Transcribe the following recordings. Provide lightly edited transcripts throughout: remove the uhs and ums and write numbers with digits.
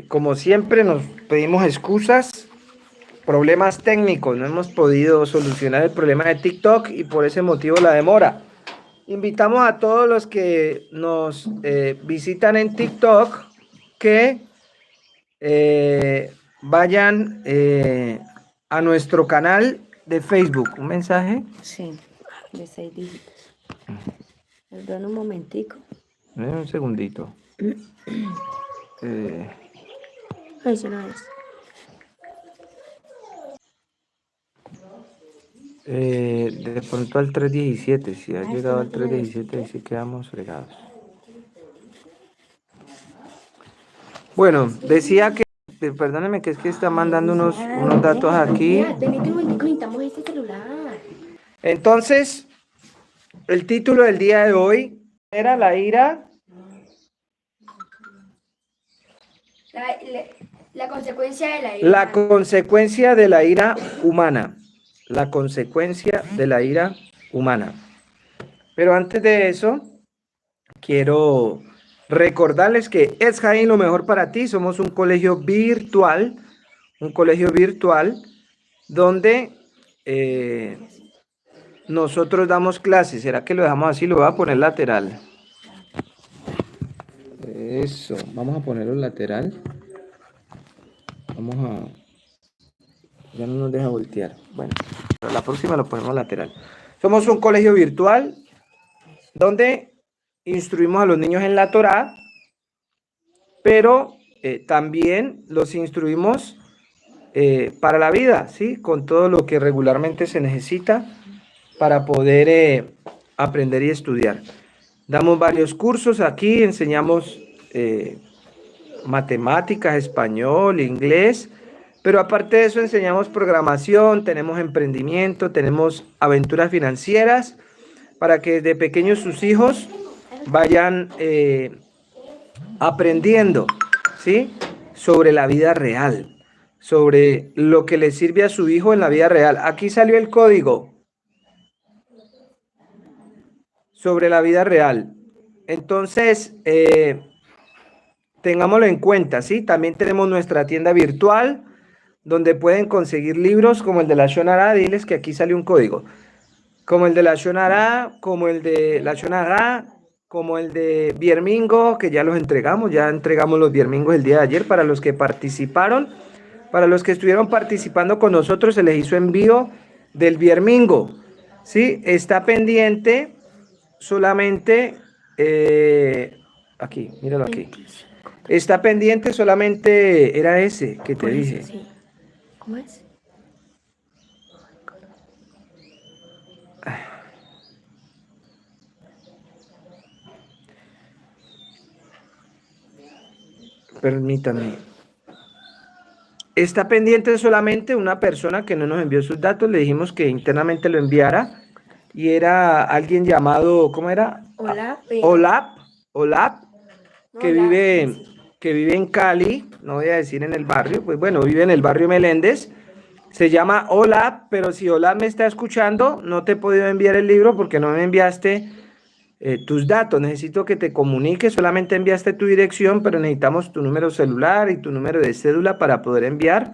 Como siempre nos pedimos excusas, problemas técnicos, no hemos podido solucionar el problema de TikTok y por ese motivo la demora. Invitamos a todos los que nos visitan en TikTok que vayan a nuestro canal de Facebook. ¿Un mensaje? Sí, de 6 dígitos. Perdón un momentico. Un segundito. Eso no es. De pronto al 317, si ha llegado no al tiene 317, ahí sí quedamos fregados. Bueno, decía que, perdóneme que es que está mandando unos datos aquí. Necesitamos este celular. Entonces, el título del día de hoy era la ira. La consecuencia de la ira. La consecuencia de la ira humana. La consecuencia de la ira humana. Pero antes de eso, quiero recordarles que es Jaén lo mejor para ti. Somos un colegio virtual donde nosotros damos clases. ¿Será que lo dejamos así? Lo voy a poner lateral. Eso, vamos a ponerlo lateral. Ya no nos deja voltear. Bueno, pero la próxima lo ponemos lateral. Somos un colegio virtual donde instruimos a los niños en la Torá, pero también los instruimos para la vida, ¿sí? Con todo lo que regularmente se necesita para poder aprender y estudiar. Damos varios cursos aquí, enseñamos matemáticas, español, inglés, pero aparte de eso enseñamos programación, tenemos emprendimiento, tenemos aventuras financieras, para que desde pequeños sus hijos vayan aprendiendo, ¿sí? Sobre la vida real, sobre lo que le sirve a su hijo en la vida real. Aquí salió el código sobre la vida real. Entonces, tengámoslo en cuenta, ¿sí? También tenemos nuestra tienda virtual, donde pueden conseguir libros como el de la Shonara. Diles que aquí sale un código. Como el de la Shonara, como el de la Shonara, como el de Viermingo, que ya los entregamos. Ya entregamos los Viermingos el día de ayer para los que participaron. Para los que estuvieron participando con nosotros, se les hizo envío del Viermingo. ¿Sí? Está pendiente solamente... aquí, míralo aquí. Está pendiente solamente, era ese que te dije. Sí. ¿Cómo es? Permítame. Está pendiente solamente una persona que no nos envió sus datos. Le dijimos que internamente lo enviara. Y era alguien llamado, ¿cómo era? Olap, que vive en Cali, no voy a decir en el barrio, pues bueno, vive en el barrio Meléndez. Se llama Olap, pero si Olap me está escuchando, no te he podido enviar el libro porque no me enviaste tus datos. Necesito que te comuniques, solamente enviaste tu dirección, pero necesitamos tu número celular y tu número de cédula para poder enviar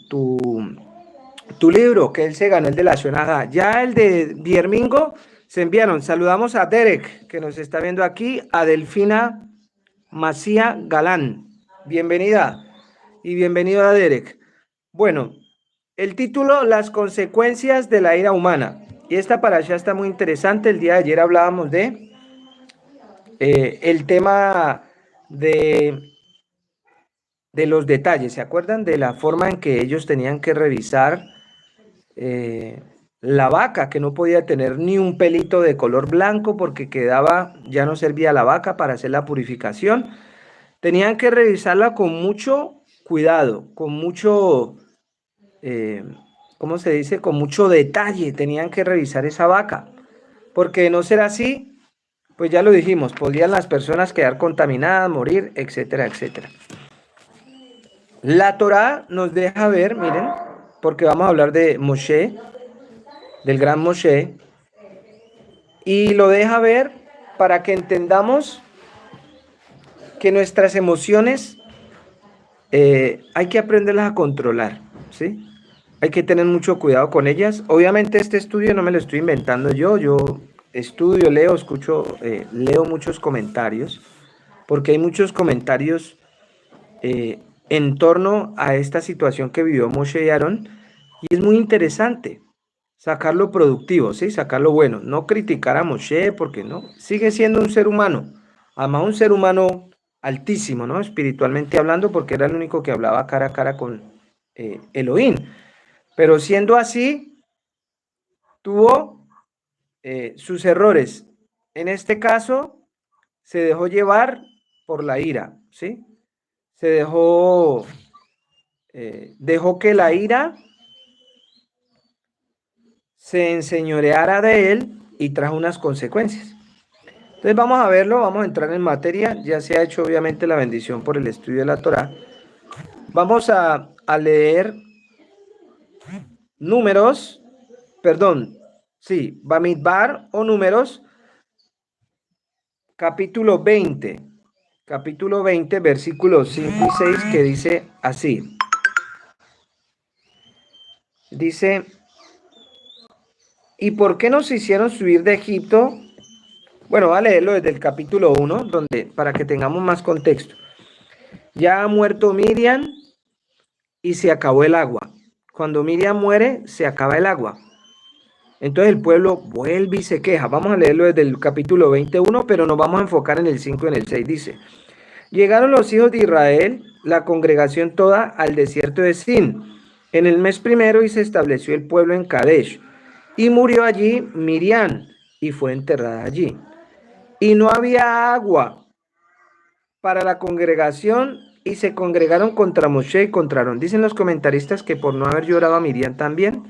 tu libro, que él se ganó, el de la Shonada. Ya el de Viermingo se enviaron. Saludamos a Derek, que nos está viendo aquí, a Delfina Macía Galán. Bienvenida y bienvenido a Derek. Bueno, el título, las consecuencias de la ira humana. Y esta parasha está muy interesante. El día de ayer hablábamos de el tema de los detalles. ¿Se acuerdan de la forma en que ellos tenían que revisar la vaca, que no podía tener ni un pelito de color blanco porque quedaba, ya no servía la vaca para hacer la purificación? Tenían que revisarla con mucho cuidado, con mucho, ¿cómo se dice? Con mucho detalle. Tenían que revisar esa vaca, porque de no ser así, pues ya lo dijimos, podían las personas quedar contaminadas, morir, etcétera, etcétera. La Torá nos deja ver, miren, porque vamos a hablar de Moshe, del gran Moshe, y lo deja ver para que entendamos que nuestras emociones hay que aprenderlas a controlar, ¿sí? Hay que tener mucho cuidado con ellas. Obviamente este estudio no me lo estoy inventando yo estudio, leo, escucho, leo muchos comentarios, porque hay muchos comentarios en torno a esta situación que vivió Moshe y Aarón, y es muy interesante sacarlo productivo, ¿sí? Sacarlo bueno, no criticar a Moshe, porque no, sigue siendo un ser humano, además un ser humano altísimo, ¿no? Espiritualmente hablando, porque era el único que hablaba cara a cara con Elohim, pero siendo así, tuvo sus errores. En este caso, se dejó llevar por la ira, ¿sí? Se dejó que la ira se enseñoreara de él y trajo unas consecuencias. Entonces vamos a verlo, vamos a entrar en materia. Ya se ha hecho obviamente la bendición por el estudio de la Torá. Vamos a leer números, perdón, sí, Bamidbar o números, capítulo 20, versículos 5 y 6, que dice así. Dice, ¿y por qué nos hicieron subir de Egipto? Bueno, voy a leerlo desde el capítulo 1, donde, para que tengamos más contexto. Ya ha muerto Miriam y se acabó el agua. Cuando Miriam muere, se acaba el agua. Entonces el pueblo vuelve y se queja. Vamos a leerlo desde el capítulo 21, pero nos vamos a enfocar en el 5 y en el 6. Dice, llegaron los hijos de Israel, la congregación toda, al desierto de Sin, en el mes primero, y se estableció el pueblo en Kadesh. Y murió allí Miriam, y fue enterrada allí. Y no había agua para la congregación, y se congregaron contra Moshe y contra Aarón. Dicen los comentaristas que por no haber llorado a Miriam también,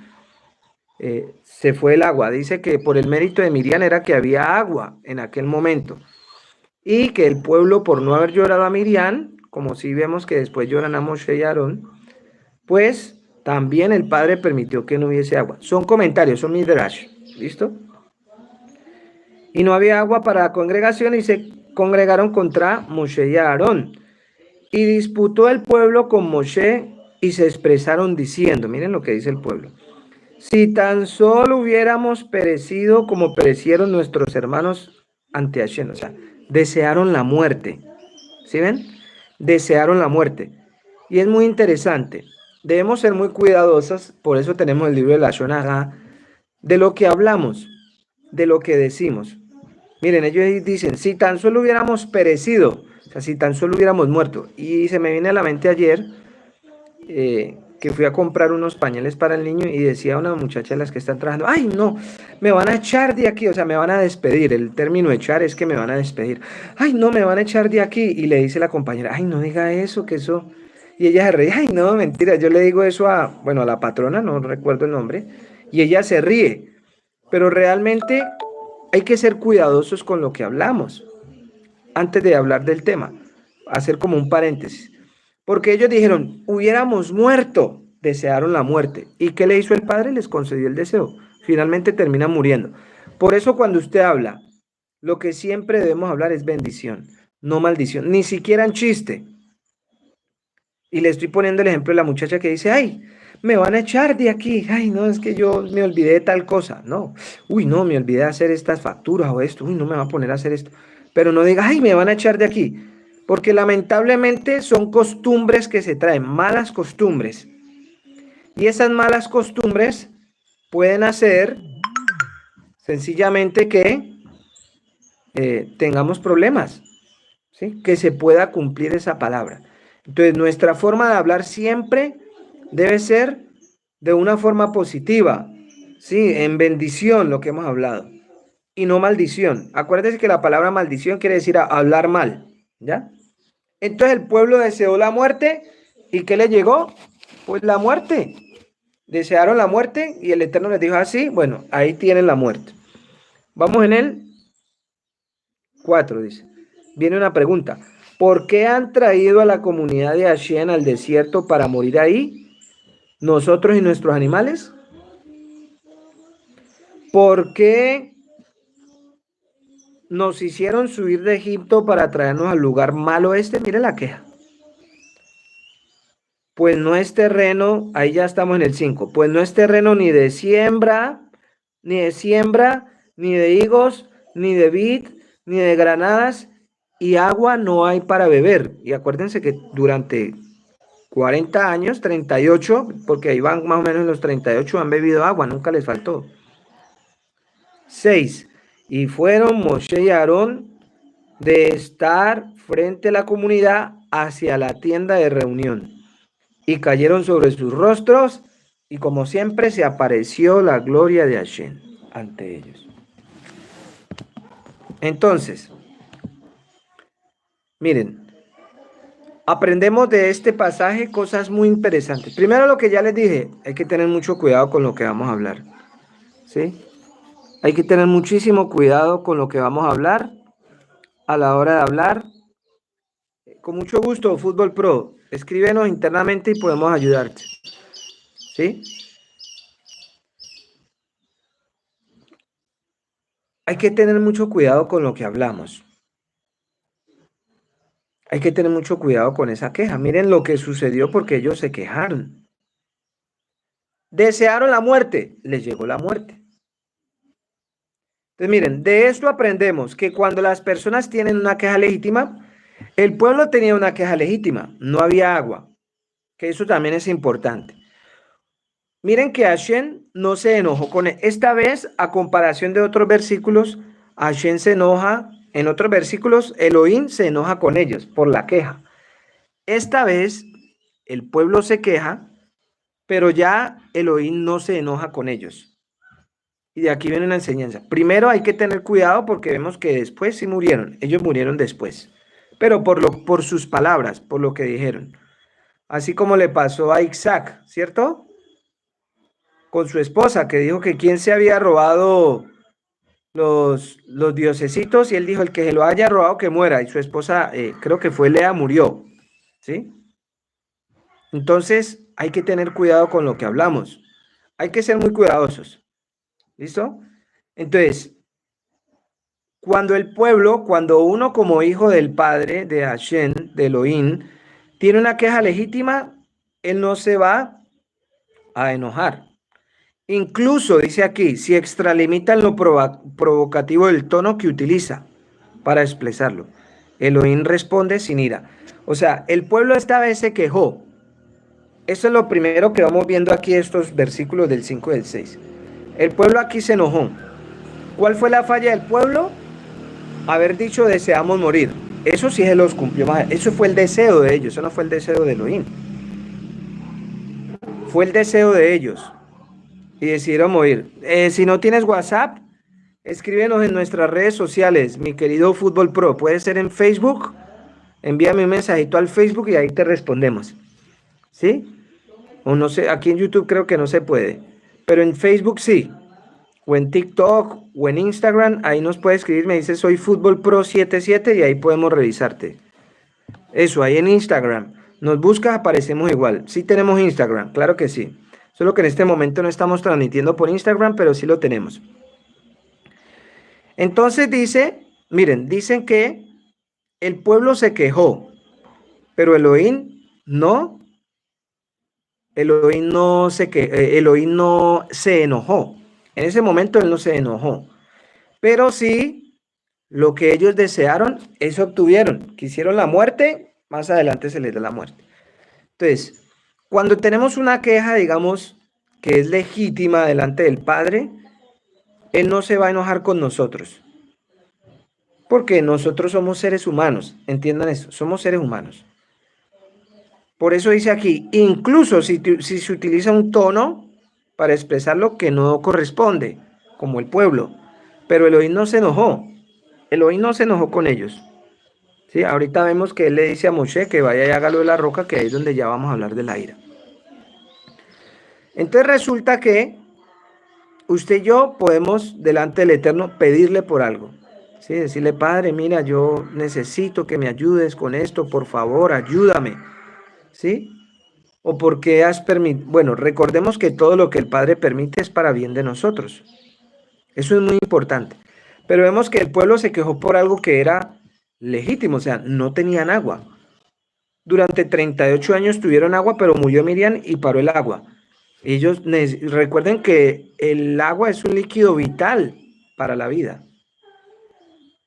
se fue el agua. Dice que por el mérito de Miriam era que había agua en aquel momento. Y que el pueblo, por no haber llorado a Miriam, como si vemos que después lloran a Moshe y Aarón, pues también el Padre permitió que no hubiese agua. Son comentarios, son midrash. ¿Listo? Y no había agua para la congregación, y se congregaron contra Moshe y Aarón. Y disputó el pueblo con Moshe y se expresaron diciendo, miren lo que dice el pueblo, si tan solo hubiéramos perecido como perecieron nuestros hermanos ante Hashem, o sea, desearon la muerte. ¿Sí ven? Desearon la muerte. Y es muy interesante. Debemos ser muy cuidadosos, por eso tenemos el libro de la Shonagá, de lo que hablamos, de lo que decimos. Miren, ellos dicen, si tan solo hubiéramos perecido, o sea, si tan solo hubiéramos muerto. Y se me viene a la mente ayer que fui a comprar unos pañales para el niño y decía una muchacha de las que están trabajando, ay no, me van a echar de aquí, o sea, me van a despedir. El término echar es que me van a despedir. Ay no, me van a echar de aquí. Y le dice la compañera, ay no diga eso, que eso... Y ella se ríe, ay no, mentira, yo le digo eso a, bueno, a la patrona, no recuerdo el nombre, y ella se ríe. Pero realmente hay que ser cuidadosos con lo que hablamos antes de hablar del tema, hacer como un paréntesis. Porque ellos dijeron, hubiéramos muerto, desearon la muerte. ¿Y qué le hizo el Padre? Les concedió el deseo. Finalmente terminan muriendo. Por eso cuando usted habla, lo que siempre debemos hablar es bendición, no maldición, ni siquiera en chiste. Y le estoy poniendo el ejemplo de la muchacha que dice, ay, me van a echar de aquí, ay, no, es que yo me olvidé de tal cosa, no, uy, no, me olvidé de hacer estas facturas o esto, uy, no me va a poner a hacer esto, pero no diga, ay, me van a echar de aquí, porque lamentablemente son costumbres que se traen, malas costumbres, y esas malas costumbres pueden hacer sencillamente que tengamos problemas, ¿sí? Que se pueda cumplir esa palabra. Entonces, nuestra forma de hablar siempre debe ser de una forma positiva, ¿sí? En bendición, lo que hemos hablado, y no maldición. Acuérdense que la palabra maldición quiere decir hablar mal, ¿ya? Entonces, el pueblo deseó la muerte, ¿y qué le llegó? Pues la muerte. Desearon la muerte, y el Eterno les dijo así, bueno, ahí tienen la muerte. Vamos en el 4, dice. Viene una pregunta. ¿Por qué han traído a la comunidad de Hashem al desierto para morir ahí? ¿Nosotros y nuestros animales? ¿Por qué nos hicieron subir de Egipto para traernos al lugar malo este? Mire la queja. pues no es terreno, ahí ya estamos en el 5, pues no es terreno ni de siembra, ni de higos, ni de vid, ni de granadas, y agua no hay para beber. Y acuérdense que durante 40 años, 38, porque ahí van más o menos los 38, han bebido agua, nunca les faltó. 6. Y fueron Moshe y Aarón de estar frente a la comunidad hacia la tienda de reunión. Y cayeron sobre sus rostros, y como siempre se apareció la gloria de Hashem ante ellos. Entonces, miren, aprendemos de este pasaje cosas muy interesantes. Primero, lo que ya les dije, hay que tener mucho cuidado con lo que vamos a hablar, ¿sí? Hay que tener muchísimo cuidado con lo que vamos a hablar a la hora de hablar. Con mucho gusto, Fútbol Pro, escríbenos internamente y podemos ayudarte, ¿sí? Hay que tener mucho cuidado con lo que hablamos. Hay que tener mucho cuidado con esa queja. Miren lo que sucedió porque ellos se quejaron. Desearon la muerte, les llegó la muerte. Entonces, miren, de esto aprendemos que cuando las personas tienen una queja legítima, el pueblo tenía una queja legítima, no había agua, que eso también es importante. Miren que Hashem no se enojó con él. Esta vez, a comparación de otros versículos, Hashem se enoja, en otros versículos, Elohim se enoja con ellos por la queja. Esta vez, el pueblo se queja, pero ya Elohim no se enoja con ellos. Y de aquí viene una enseñanza. Primero hay que tener cuidado porque vemos que después sí murieron. Ellos murieron después. Pero por sus palabras, por lo que dijeron. Así como le pasó a Isaac, ¿cierto? Con su esposa, que dijo que quién se había robado los diosesitos, y él dijo, el que se lo haya robado que muera. Y su esposa, creo que fue Lea, murió. ¿Sí? Entonces hay que tener cuidado con lo que hablamos. Hay que ser muy cuidadosos. ¿Listo? Entonces, cuando uno como hijo del Padre, de Hashem, de Elohim, tiene una queja legítima, él no se va a enojar. Incluso, dice aquí, si extralimitan lo provocativo del tono que utiliza para expresarlo. Elohim responde sin ira. O sea, el pueblo esta vez se quejó. Eso es lo primero que vamos viendo aquí, estos versículos del 5 y del 6. El pueblo aquí se enojó. ¿Cuál fue la falla del pueblo? Haber dicho deseamos morir. Eso sí se los cumplió más. Eso fue el deseo de ellos. Eso no fue el deseo de Elohim. Fue el deseo de ellos. Y decidieron morir. Si no tienes WhatsApp, escríbenos en nuestras redes sociales, mi querido Fútbol Pro. Puede ser en Facebook. Envíame un mensajito al Facebook y ahí te respondemos. ¿Sí? O no sé, aquí en YouTube creo que no se puede. Pero en Facebook sí. O en TikTok o en Instagram, ahí nos puedes escribir, me dice soy Fútbol Pro 77 y ahí podemos revisarte. Eso, ahí en Instagram. Nos buscas, aparecemos igual. Sí tenemos Instagram, claro que sí. Solo que en este momento no estamos transmitiendo por Instagram, pero sí lo tenemos. Entonces dice, miren, dicen que el pueblo se quejó, pero Elohim no se enojó. En ese momento él no se enojó. Pero sí, lo que ellos desearon, eso obtuvieron. Quisieron la muerte, más adelante se les da la muerte. Entonces, cuando tenemos una queja, digamos, que es legítima delante del Padre, Él no se va a enojar con nosotros. Porque nosotros somos seres humanos. Entiendan eso, somos seres humanos. Por eso dice aquí, incluso si se utiliza un tono para expresar lo que no corresponde, como el pueblo. Pero Elohim no se enojó. Elohim no se enojó con ellos. ¿Sí? Ahorita vemos que él le dice a Moshe que vaya y hágalo de la roca, que ahí es donde ya vamos a hablar de la ira. Entonces resulta que usted y yo podemos delante del Eterno pedirle por algo. ¿Sí? Decirle, Padre, mira, yo necesito que me ayudes con esto, por favor, ayúdame. ¿Sí? O porque has permitido. Bueno, recordemos que todo lo que el Padre permite es para bien de nosotros. Eso es muy importante. Pero vemos que el pueblo se quejó por algo que era legítimo, o sea, no tenían agua. Durante 38 años tuvieron agua, pero murió Miriam y paró el agua. Recuerden que el agua es un líquido vital para la vida.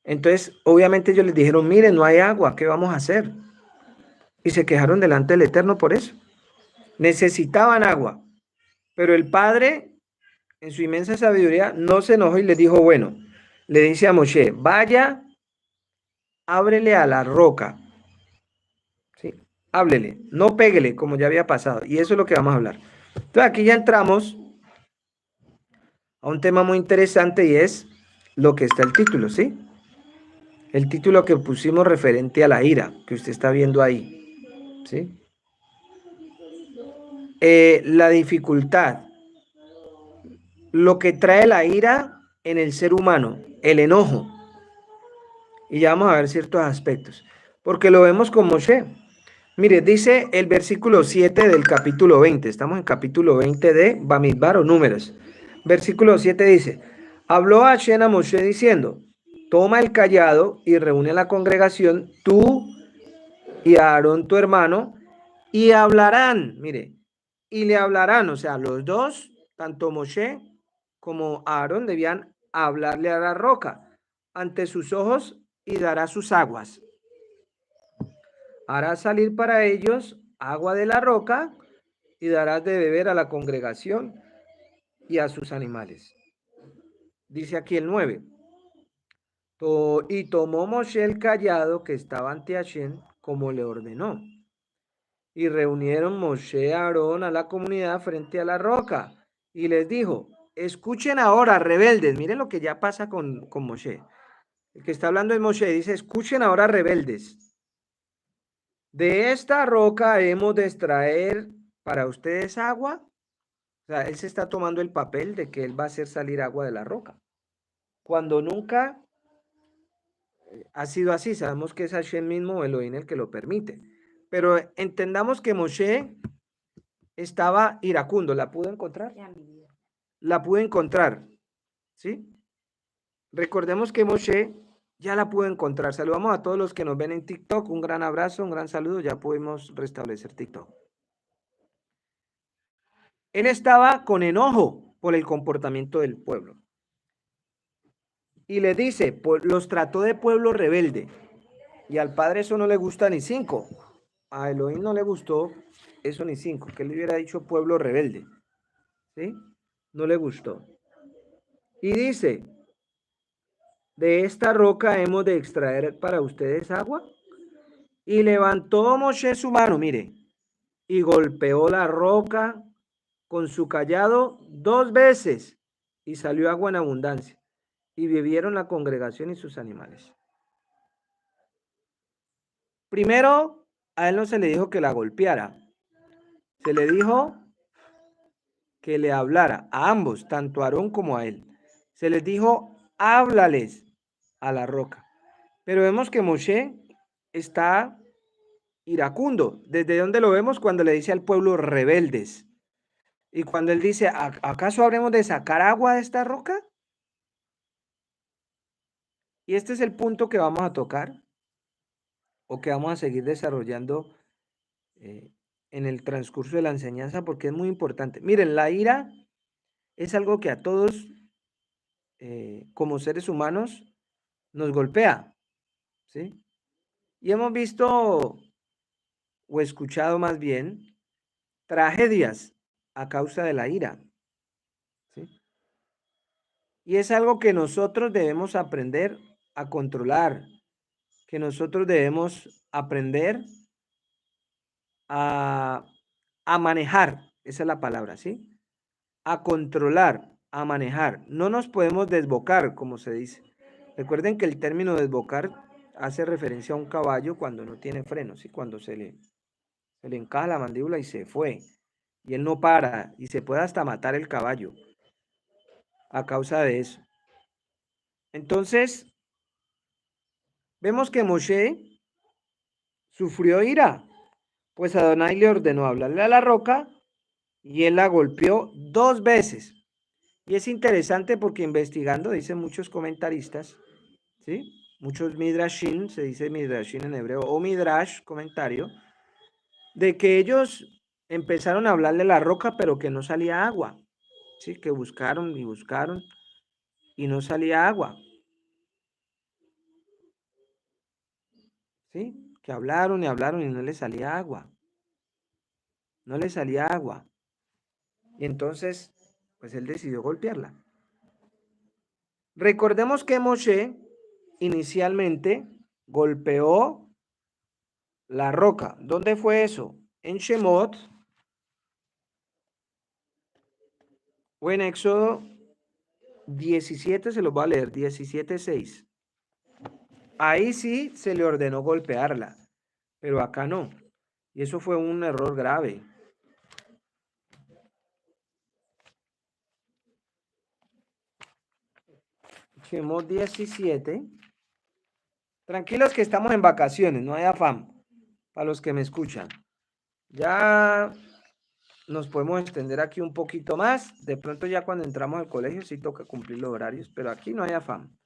Entonces, obviamente ellos les dijeron, miren, no hay agua, ¿qué vamos a hacer? Y se quejaron delante del Eterno por eso. Necesitaban agua. Pero el Padre, en su inmensa sabiduría, no se enojó y les dijo, bueno, le dice a Moshe, vaya, ábrele a la roca. ¿Sí? Háblele, no péguele, como ya había pasado. Y eso es lo que vamos a hablar. Entonces aquí ya entramos a un tema muy interesante y es lo que está el título, ¿sí? El título que pusimos referente a la ira, que usted está viendo ahí, ¿sí? La dificultad, lo que trae la ira en el ser humano, el enojo. Y ya vamos a ver ciertos aspectos, porque lo vemos con Moshe. Mire, dice el versículo 7 del capítulo 20, estamos en capítulo 20 de Bamidbar o Números. Versículo 7 dice, habló Hashem a Moshe diciendo, toma el cayado y reúne a la congregación, tú y a Aarón tu hermano, y hablarán, mire, y le hablarán, o sea, los dos, tanto Moshe como Aarón debían hablarle a la roca ante sus ojos y dará sus aguas. Hará salir para ellos agua de la roca y darás de beber a la congregación y a sus animales. Dice aquí el 9. Y tomó Moshe el cayado que estaba ante Hashem como le ordenó. Y reunieron Moshe y Aarón a la comunidad frente a la roca. Y les dijo, escuchen ahora, rebeldes. Miren lo que ya pasa con Moshe. El que está hablando es Moshe. Dice, escuchen ahora, rebeldes. De esta roca hemos de extraer para ustedes agua. O sea, él se está tomando el papel de que él va a hacer salir agua de la roca. Cuando nunca ha sido así. Sabemos que es Hashem mismo, Elohim, el que lo permite. Pero entendamos que Moshe estaba iracundo. ¿La pudo encontrar? La pude encontrar. ¿Sí? Recordemos que Moshe ya la pudo encontrar. Saludamos a todos los que nos ven en TikTok. Un gran abrazo, un gran saludo. Ya pudimos restablecer TikTok. Él estaba con enojo por el comportamiento del pueblo. Y le dice, los trató de pueblo rebelde. Y al Padre eso no le gusta ni 5. A Elohim no le gustó eso ni 5. Que él le hubiera dicho pueblo rebelde. ¿Sí? No le gustó. Y dice, de esta roca hemos de extraer para ustedes agua. Y levantó Moshe su mano, mire, y golpeó la roca con su cayado 2 veces. Y salió agua en abundancia. Y bebieron la congregación y sus animales. Primero, a él no se le dijo que la golpeara. Se le dijo que le hablara a ambos, tanto a Aarón como a él. Se les dijo, háblales a la roca. Pero vemos que Moshe está iracundo. ¿Desde dónde lo vemos? Cuando le dice al pueblo rebeldes. Y cuando él dice, ¿acaso habremos de sacar agua de esta roca? Y este es el punto que vamos a tocar o que vamos a seguir desarrollando en el transcurso de la enseñanza porque es muy importante. Miren, la ira es algo que a todos como seres humanos nos golpea, ¿sí? Y hemos visto o escuchado más bien tragedias a causa de la ira, ¿sí? Y es algo que nosotros debemos aprender a controlar, que nosotros debemos aprender a manejar, esa es la palabra, ¿sí? A controlar, a manejar. No nos podemos desbocar, como se dice. Recuerden que el término desbocar hace referencia a un caballo cuando no tiene frenos, ¿sí? Cuando se le encaja la mandíbula y se fue. Y él no para y se puede hasta matar el caballo a causa de eso. Entonces, vemos que Moshe sufrió ira, pues Adonai le ordenó hablarle a la roca y él la golpeó 2 veces. Y es interesante porque investigando, dicen muchos comentaristas, ¿sí? Muchos midrashim, se dice midrashim en hebreo, o midrash, comentario, de que ellos empezaron a hablarle a la roca, pero que no salía agua. Sí, que buscaron y buscaron y no salía agua. Sí, que hablaron y hablaron y no le salía agua. No le salía agua. Y entonces, pues él decidió golpearla. Recordemos que Moshe inicialmente golpeó la roca. ¿Dónde fue eso? En Shemot o en Éxodo 17, se los voy a leer, 17:6. Ahí sí se le ordenó golpearla, pero acá no. Y eso fue un error grave. Shemot 17. Tranquilos que estamos en vacaciones, no hay afán para los que me escuchan. Ya nos podemos extender aquí un poquito más. De pronto ya cuando entramos al colegio sí toca cumplir los horarios, pero aquí no hay afán.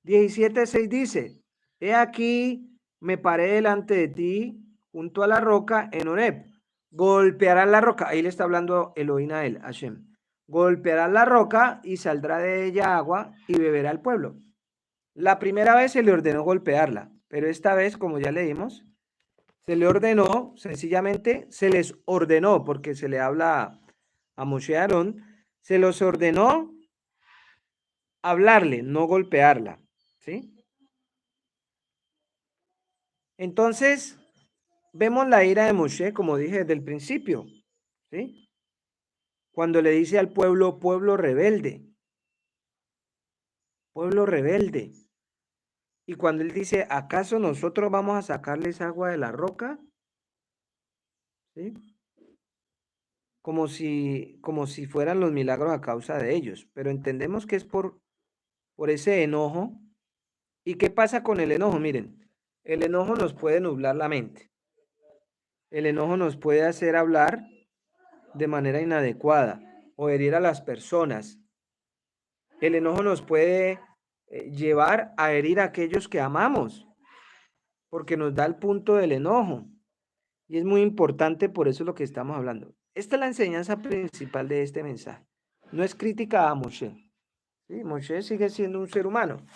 17:6 dice, he aquí, me paré delante de ti junto a la roca en Horeb. Golpearás la roca. Ahí le está hablando Elohim a él, Hashem. Golpearás la roca y saldrá de ella agua y beberá el pueblo. La primera vez se le ordenó golpearla, pero esta vez, como ya leímos, se le ordenó, sencillamente se les ordenó, porque se le habla a Moshe y Aarón, se los ordenó hablarle, no golpearla, ¿sí? Entonces, vemos la ira de Moshe, como dije desde el principio, ¿sí? Cuando le dice al pueblo, pueblo rebelde, pueblo rebelde. Y cuando él dice, ¿acaso nosotros vamos a sacarles agua de la roca? ¿Sí? Como si fueran los milagros a causa de ellos, pero entendemos que es por ese enojo. ¿Y qué pasa con el enojo? Miren, el enojo nos puede nublar la mente. El enojo nos puede hacer hablar de manera inadecuada o herir a las personas. El enojo nos puede llevar a herir a aquellos que amamos, porque nos da el punto del enojo. Y es muy importante, por eso es lo que estamos hablando. Esta es la enseñanza principal de este mensaje. No es crítica a Moshe. ¿Sí? Moshe sigue siendo un ser humano.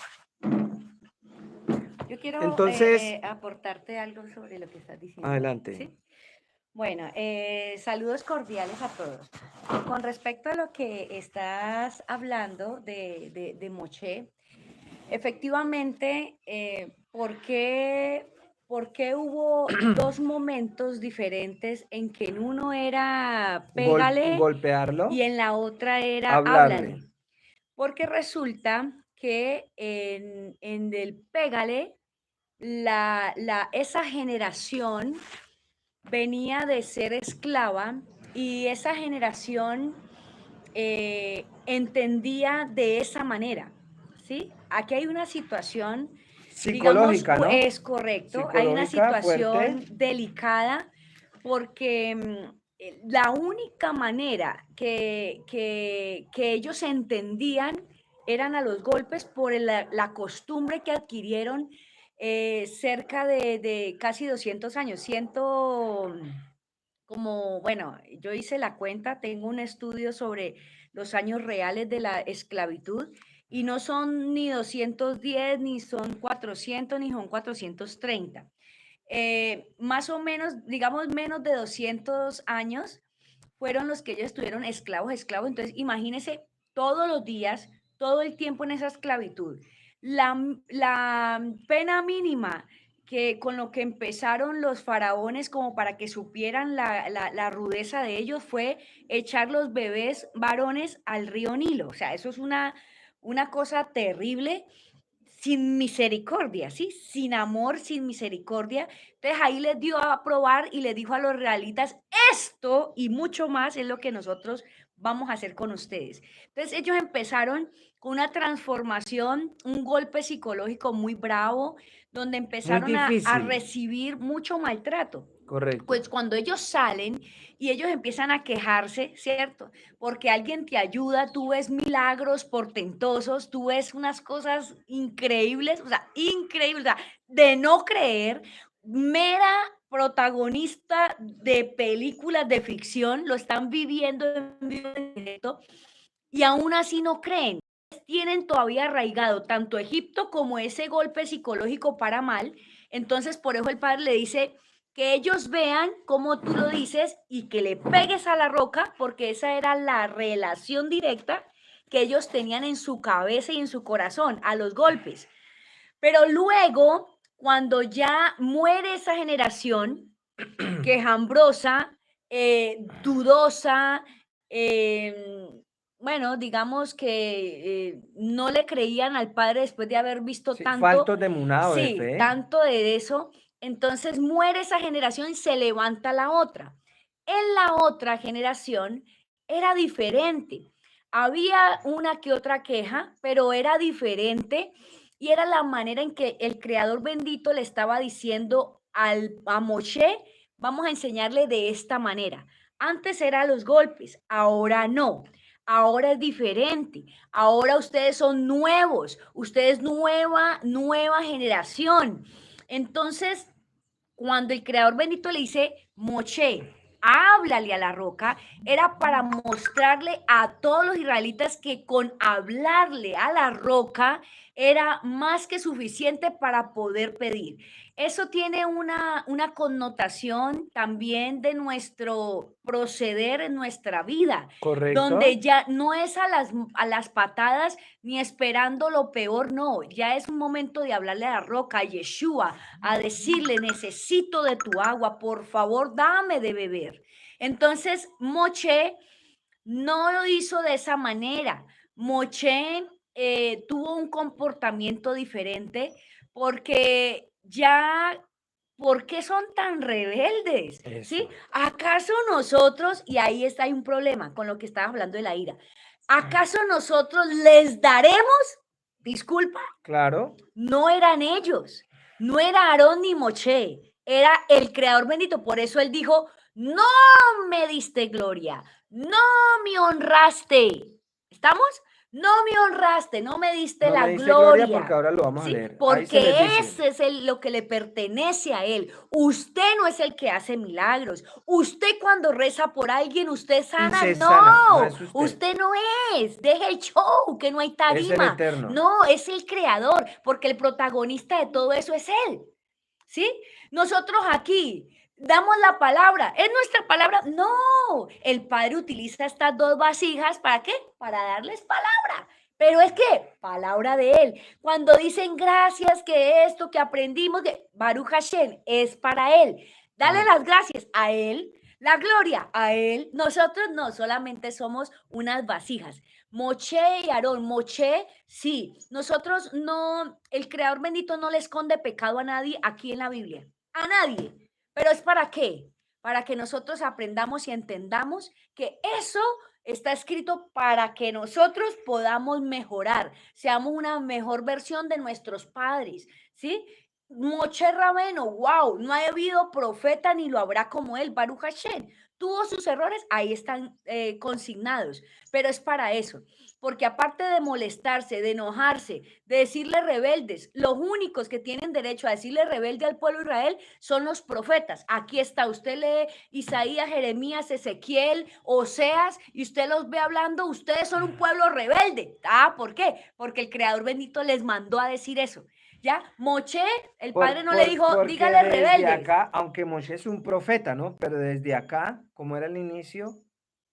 Yo quiero Entonces, aportarte algo sobre lo que estás diciendo. adelante. ¿Sí? Bueno, saludos cordiales a todos. Con respecto a lo que estás hablando de Moshe, efectivamente, ¿por qué hubo dos momentos diferentes en que en uno era pégale Golpearlo, y en la otra era hablarle. háblale? Porque resulta que en el pégale, esa generación venía de ser esclava y esa generación entendía de esa manera, ¿sí? Aquí hay una situación, digamos, Psicológica, ¿no? es correcto, hay una Psicológica situación fuerte. delicada porque la única manera que ellos entendían eran a los golpes por la costumbre que adquirieron cerca de casi 200 años, como, bueno, yo hice la cuenta, tengo un estudio sobre los años reales de la esclavitud y no son ni 210, ni son 400, ni son 430. Más o menos, digamos, menos de 200 años fueron los que ellos estuvieron esclavos. Entonces, imagínense todos los días, todo el tiempo en esa esclavitud. La pena mínima que con lo que empezaron los faraones como para que supieran la rudeza de ellos fue echar los bebés varones al río Nilo. O sea, eso es una cosa terrible, sin misericordia, ¿sí? Sin amor, sin misericordia. Entonces ahí les dio a probar y les dijo a los realitas, esto y mucho más es lo que nosotros vamos a hacer con ustedes. Entonces ellos empezaron con una transformación, un golpe psicológico muy bravo, donde Muy empezaron a difícil. recibir mucho maltrato. Correcto. Pues cuando ellos salen y ellos empiezan a quejarse, ¿cierto? Porque alguien te ayuda, tú ves milagros portentosos, tú ves unas cosas increíbles, o sea, increíbles, o sea, de no creer, mera protagonista de películas de ficción, lo están viviendo en vivo en directo y aún así no creen. Tienen todavía arraigado tanto Egipto como ese golpe psicológico para mal. Entonces, por eso el padre le dice que ellos vean como tú lo dices y que le pegues a la roca, porque esa era la relación directa que ellos tenían en su cabeza y en su corazón, a los golpes. Pero luego, cuando ya muere esa generación quejambrosa, dudosa, bueno, digamos que no le creían al padre después de haber visto Sí, tanto, faltos de munado de sí, fe. tanto de eso. Entonces muere esa generación y se levanta la otra. En la otra generación era diferente. Había una que otra queja, pero era diferente y era la manera en que el Creador bendito le estaba diciendo a Moshe, vamos a enseñarle de esta manera. Antes eran los golpes, ahora no. Ahora es diferente. Ahora ustedes son nuevos. Ustedes nueva generación. Entonces, cuando el Creador bendito le dice, Moche, háblale a la roca, era para mostrarle a todos los israelitas que con hablarle a la roca era más que suficiente para poder pedir. Eso tiene una connotación también de nuestro proceder en nuestra vida, ¿Correcto? donde ya no es a las patadas ni esperando lo peor, no, ya es un momento de hablarle a la roca, a Yeshua, a decirle, necesito de tu agua, por favor, dame de beber. Entonces, Moche no lo hizo de esa manera. Moche tuvo un comportamiento diferente porque ya, ¿por qué son tan rebeldes? ¿Sí? Eso. ¿Acaso nosotros, y ahí está hay un problema con lo que estabas hablando de la ira, ¿acaso nosotros les daremos disculpa? Claro. No eran ellos, no era Aarón ni Moche, era el Creador bendito. Por eso él dijo, no me diste gloria, no me honraste. ¿Estamos? No me honraste, no me diste No la me dice gloria porque gloria. ahora lo vamos a ¿Sí? leer. Ahí se les Porque dice. ese es lo que le pertenece a él. Usted no es el que hace milagros. Usted cuando reza por alguien, usted Y sana. se sana, no No, es usted. usted no es. Deje el show, que no hay Es el tarima. eterno. No, es el creador, porque el protagonista de todo eso es él. ¿Sí? Nosotros aquí damos la palabra. ¿Es nuestra palabra? No. El Padre utiliza estas dos vasijas, ¿para qué? Para darles palabra. Pero es que, palabra de Él. Cuando dicen gracias, que esto que aprendimos de Baruch Hashem es para Él. Dale Amén. las gracias a Él, la gloria a Él. Nosotros no, solamente somos unas vasijas. Moche y Aarón, Moche, sí, nosotros no, el Creador bendito no le esconde pecado a nadie aquí en la Biblia, a nadie. Pero ¿es para qué? Para que nosotros aprendamos y entendamos que eso está escrito para que nosotros podamos mejorar, seamos una mejor versión de nuestros padres, ¿sí? Moche Rabeno, wow, no ha habido profeta ni lo habrá como él, Baruch Hashem. Tuvo sus errores, ahí están consignados, pero es para eso, porque aparte de molestarse, de enojarse, de decirle rebeldes, los únicos que tienen derecho a decirle rebelde al pueblo de Israel son los profetas. Aquí está, usted lee Isaías, Jeremías, Ezequiel, Oseas, y usted los ve hablando, ustedes son un pueblo rebelde. Ah, ¿por qué? Porque el Creador bendito les mandó a decir eso. ¿Ya? Moche, el padre no le dijo, Porque dígale desde rebeldes. acá, aunque Moshe es un profeta, ¿no? Pero desde acá, como era el inicio,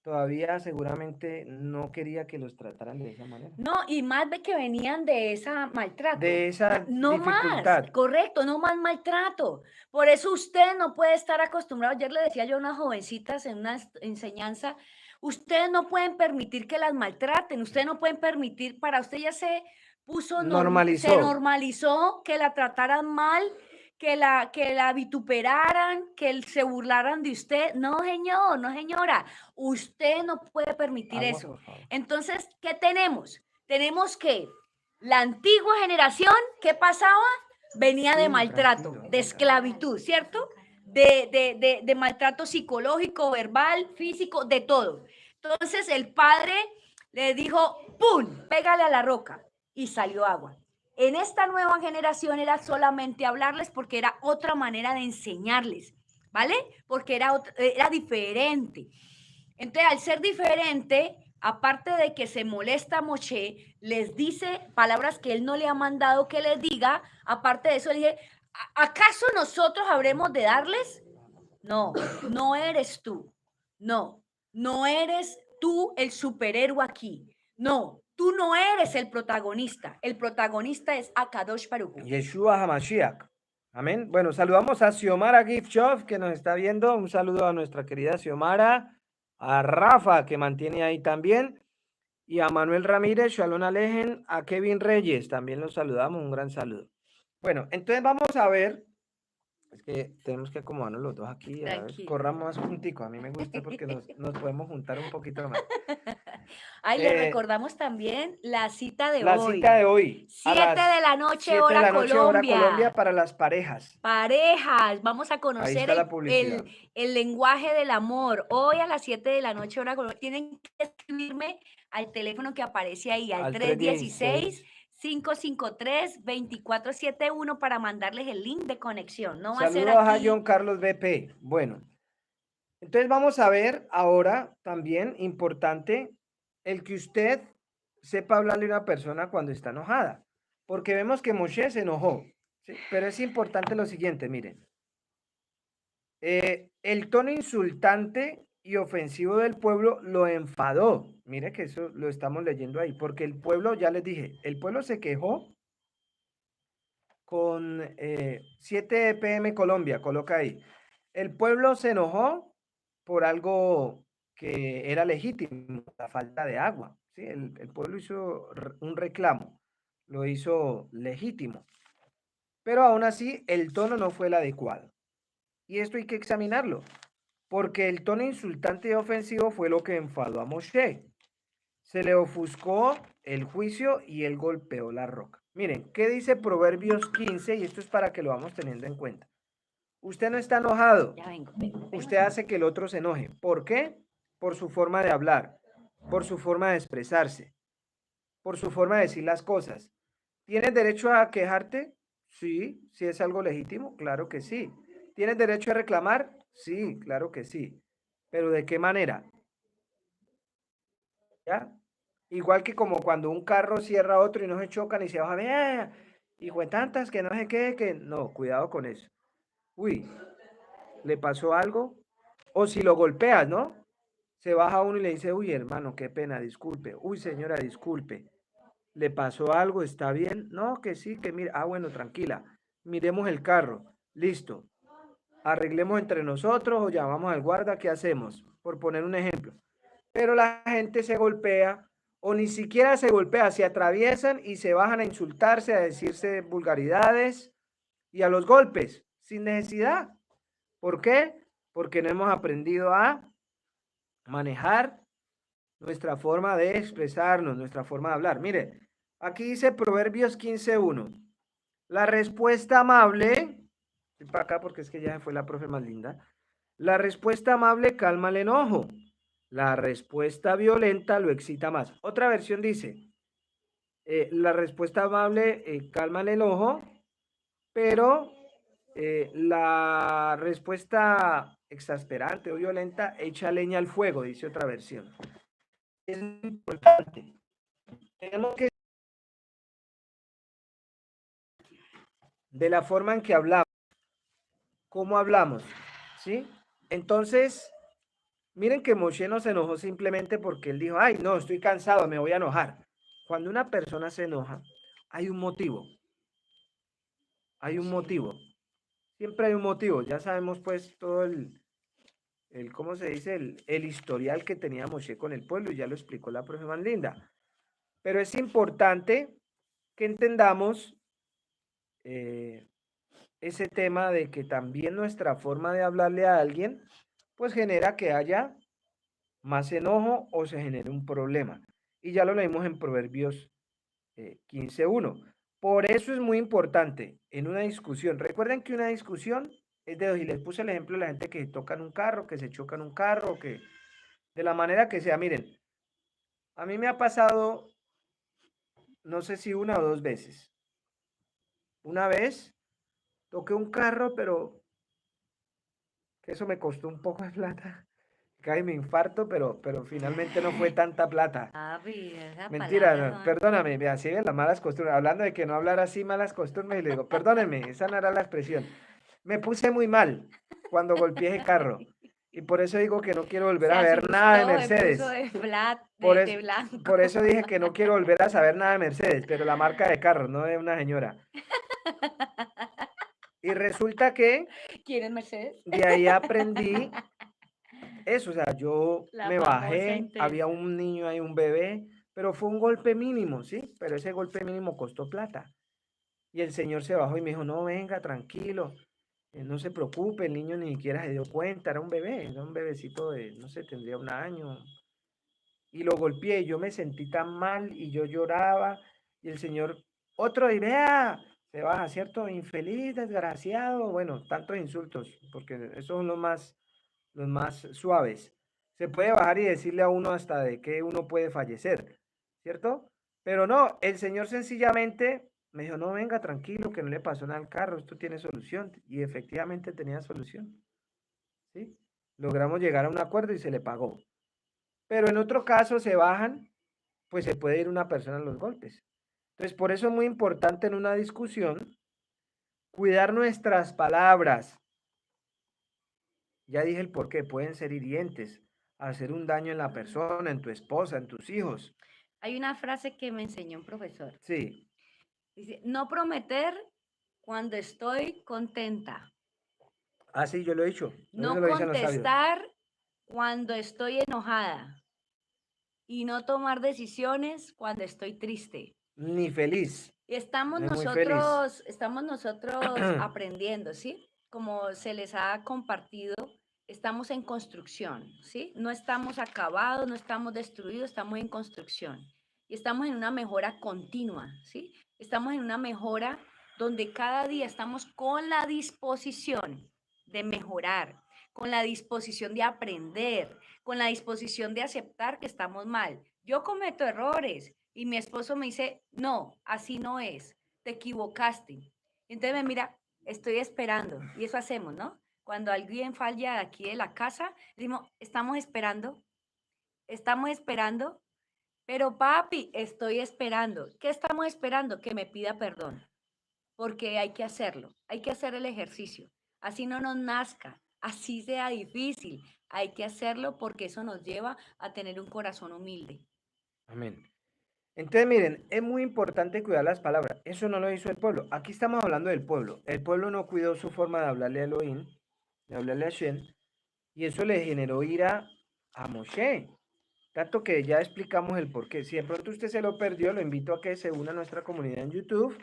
todavía seguramente no quería que los trataran de esa manera. No, y más de que venían de esa maltrato. De esa No más, dificultad. correcto, no más maltrato. Por eso usted no puede estar acostumbrado. Ayer le decía yo a unas jovencitas en una enseñanza, ustedes no pueden permitir que las maltraten, ustedes no pueden permitir, para usted ya se puso, se Normalizó. normalizó que la trataran mal, que la vituperaran, que se burlaran de usted. No, señor, no, señora. Usted no puede permitir Agua, eso. por favor. Entonces, ¿qué tenemos? Tenemos que la antigua generación, ¿qué pasaba? Venía de Sí, maltrato, tranquilo, de esclavitud, ¿cierto? De maltrato psicológico, verbal, físico, de todo. Entonces el padre le dijo, ¡pum!, pégale a la roca y salió agua. En esta nueva generación era solamente hablarles porque era otra manera de enseñarles, ¿vale? Porque era diferente. Entonces, al ser diferente, aparte de que se molesta a Moshe, les dice palabras que él no le ha mandado que les diga, aparte de eso, le dije, ¿acaso nosotros habremos de darles? No, no eres tú. No, no eres tú el superhéroe aquí. No, tú no eres el protagonista. El protagonista es Akadosh Baruj Hu. Yeshua HaMashiach. Amén. Bueno, saludamos a Xiomara Giftshop, que nos está viendo. Un saludo a nuestra querida Xiomara, a Rafa, que mantiene ahí también, y a Manuel Ramírez, Shalom Alejen, a Kevin Reyes, también los saludamos, un gran saludo. Bueno, entonces vamos a ver, es que tenemos que acomodarnos los dos aquí, a ver, corramos más juntico, a mí me gusta porque nos podemos juntar un poquito más. Ay, le recordamos también la cita de La hoy. cita de hoy. 7 de la noche, 7 hora de la noche, hora Colombia. Colombia para las parejas. Parejas, vamos a Ahí conocer está la publicidad. el lenguaje del amor. Hoy a las 7 de la noche, hora Colombia. Tienen que escribirme al teléfono que aparece ahí, al 316-553-2471 para mandarles el link de conexión. No va a ser Saludos a aquí. John Carlos BP. Bueno, entonces vamos a ver ahora también importante el que usted sepa hablarle a una persona cuando está enojada, porque vemos que Moshe se enojó, ¿sí? Pero es importante lo siguiente, miren, el tono insultante y ofensivo del pueblo lo enfadó. Mire que eso lo estamos leyendo ahí, porque el pueblo, ya les dije, el pueblo se quejó con 7 PM Colombia, coloca ahí. El pueblo se enojó por algo que era legítimo, la falta de agua. ¿Sí? El pueblo hizo un reclamo, lo hizo legítimo. Pero aún así, el tono no fue el adecuado. Y esto hay que examinarlo, porque el tono insultante y ofensivo fue lo que enfadó a Moshe. Se le ofuscó el juicio y él golpeó la roca. Miren, ¿qué dice Proverbios 15? Y esto es para que lo vamos teniendo en cuenta. Usted no está enojado. Ya vengo. Usted hace que el otro se enoje. ¿Por qué? Por su forma de hablar, por su forma de expresarse, por su forma de decir las cosas. ¿Tienes derecho a quejarte? Sí. Si es algo legítimo, claro que sí. ¿Tienes derecho a reclamar? Sí, claro que sí. Pero ¿de qué manera? ¿Ya? Igual que como cuando un carro cierra a otro y no se chocan y se baja, vea, hijo de tantas que no sé qué, que no, cuidado con eso. Uy, ¿le pasó algo? O si lo golpeas, ¿no? Se baja uno y le dice, uy, hermano, qué pena, disculpe. Uy, señora, disculpe. ¿Le pasó algo? ¿Está bien? No, que sí, que mira. Ah, bueno, tranquila. Miremos el carro. Listo. Arreglemos entre nosotros o llamamos al guarda. ¿Qué hacemos? Por poner un ejemplo. Pero la gente se golpea o ni siquiera se golpea, se atraviesan y se bajan a insultarse, a decirse vulgaridades y a los golpes, sin necesidad. ¿Por qué? Porque no hemos aprendido a manejar nuestra forma de expresarnos, nuestra forma de hablar. Mire, aquí dice Proverbios 15:1. La respuesta amable, voy para acá porque es que ya fue la profe más linda. La respuesta amable calma el enojo. La respuesta violenta lo excita más. Otra versión dice, la respuesta amable calma el enojo, pero la respuesta exasperante o violenta echa leña al fuego, dice otra versión. Es importante. Tenemos que de la forma en que hablamos, cómo hablamos, ¿sí? Entonces, miren que Moshe no se enojó simplemente porque él dijo, ay, no, estoy cansado, me voy a enojar. Cuando una persona se enoja, hay un motivo. Hay un motivo. Siempre hay un motivo. Ya sabemos pues todo ¿cómo se dice? El historial que tenía Moshe con el pueblo y ya lo explicó la profe más linda. Pero es importante que entendamos ese tema de que también nuestra forma de hablarle a alguien pues genera que haya más enojo o se genere un problema. Y ya lo leímos en Proverbios 15:1. Por eso es muy importante en una discusión. Recuerden que una discusión es de dos. Y les puse el ejemplo de la gente que toca en un carro, que se choca en un carro, que de la manera que sea. Miren, a mí me ha pasado, no sé si una o dos veces, una vez toqué un carro, pero que eso me costó un poco de plata. Casi me infarto, pero finalmente no fue tanta plata. Papi, esas Mentira, palabras no, son... perdóname, me así de las malas costumbres. Hablando de que no hablar así malas costumbres, y le digo, perdóneme, esa no era la expresión. Me puse muy mal cuando golpeé ese carro. Y por eso digo que no quiero volver Se a ver nada de asustó, se puso Mercedes. de, flat, Por, de es- por blanco. eso dije que no quiero volver a saber nada de Mercedes, pero la marca de carro, no de una señora. Y resulta que ¿Quién es Mercedes? de ahí aprendí eso, o sea, yo La me famosa bajé, había intensa. un niño ahí, un bebé, pero fue un golpe mínimo, ¿sí? Pero ese golpe mínimo costó plata. Y el señor se bajó y me dijo, no, venga, tranquilo, no se preocupe, el niño ni siquiera se dio cuenta, era un bebé, era un bebecito de, no sé, tendría un año. Y lo golpeé, yo me sentí tan mal y yo lloraba, y el señor, otro, y vea, se baja, ¿cierto? Infeliz, desgraciado, bueno, tantos insultos, porque esos son los más suaves. Se puede bajar y decirle a uno hasta de que uno puede fallecer, ¿cierto? Pero no, el señor sencillamente me dijo, no, venga, tranquilo, que no le pasó nada al carro, esto tiene solución. Y efectivamente tenía solución, ¿sí? Logramos llegar a un acuerdo y se le pagó. Pero en otro caso se bajan, pues se puede ir una persona a los golpes. Entonces, por eso es muy importante en una discusión cuidar nuestras palabras. Ya dije el por qué, pueden ser hirientes, hacer un daño en la Mm. persona, en tu esposa, en tus hijos. Hay una frase que me enseñó un profesor. Sí, Dice, no prometer cuando estoy contenta. sí, yo lo he dicho, eso No lo dicen los sabios. contestar cuando estoy enojada. Y no tomar decisiones cuando estoy triste. Ni feliz, Y es muy feliz. estamos nosotros aprendiendo, ¿sí? Como se les ha compartido, estamos en construcción, ¿sí? No estamos acabados, no estamos destruidos, estamos en construcción. Y estamos en una mejora continua, ¿sí? Estamos en una mejora donde cada día estamos con la disposición de mejorar, con la disposición de aprender, con la disposición de aceptar que estamos mal. Yo cometo errores, y mi esposo me dice, no, así no es, te equivocaste. Entonces me mira, estoy esperando. Y eso hacemos, ¿no? Cuando alguien falla aquí de la casa, decimos, estamos esperando, pero papi, estoy esperando. ¿Qué estamos esperando? Que me pida perdón, porque hay que hacerlo, hay que hacer el ejercicio. Así no nos nazca, así sea difícil, hay que hacerlo porque eso nos lleva a tener un corazón humilde. Amén. Entonces, miren, es muy importante cuidar las palabras. Eso no lo hizo el pueblo. Aquí estamos hablando del pueblo. El pueblo no cuidó su forma de hablarle a Elohim, de hablarle a Shem, y eso le generó ira a Moshe. Tanto que ya explicamos el por qué. Si de pronto usted se lo perdió, lo invito a que se una a nuestra comunidad en YouTube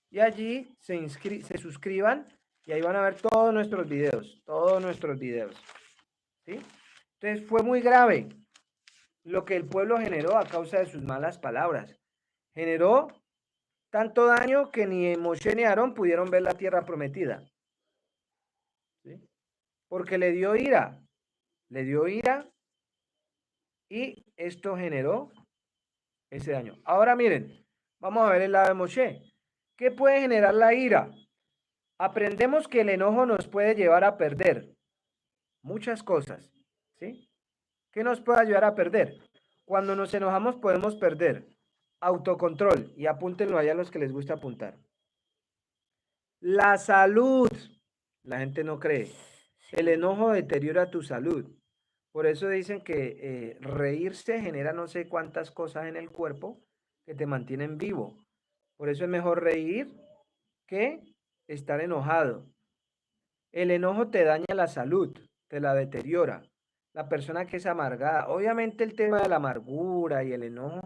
y allí se suscriban y ahí van a ver todos nuestros videos, ¿sí? Entonces fue muy grave lo que el pueblo generó a causa de sus malas palabras. Generó tanto daño que ni Moshe ni Aarón pudieron ver la tierra prometida, ¿sí? Porque le dio ira y esto generó ese daño. Ahora miren, vamos a ver el lado de Moshe. ¿Qué puede generar la ira? Aprendemos que el enojo nos puede llevar a perder muchas cosas, ¿sí? ¿Qué nos puede ayudar a perder? Cuando nos enojamos podemos perder autocontrol, y apúntenlo allá a los que les gusta apuntar. La salud, la gente no cree. El Sí. enojo deteriora tu salud. Por eso dicen que reírse genera no sé cuántas cosas en el cuerpo que te mantienen vivo. Por eso es mejor reír que estar enojado. El enojo te daña la salud, te la deteriora. La persona que es amargada, obviamente el tema de la amargura y el enojo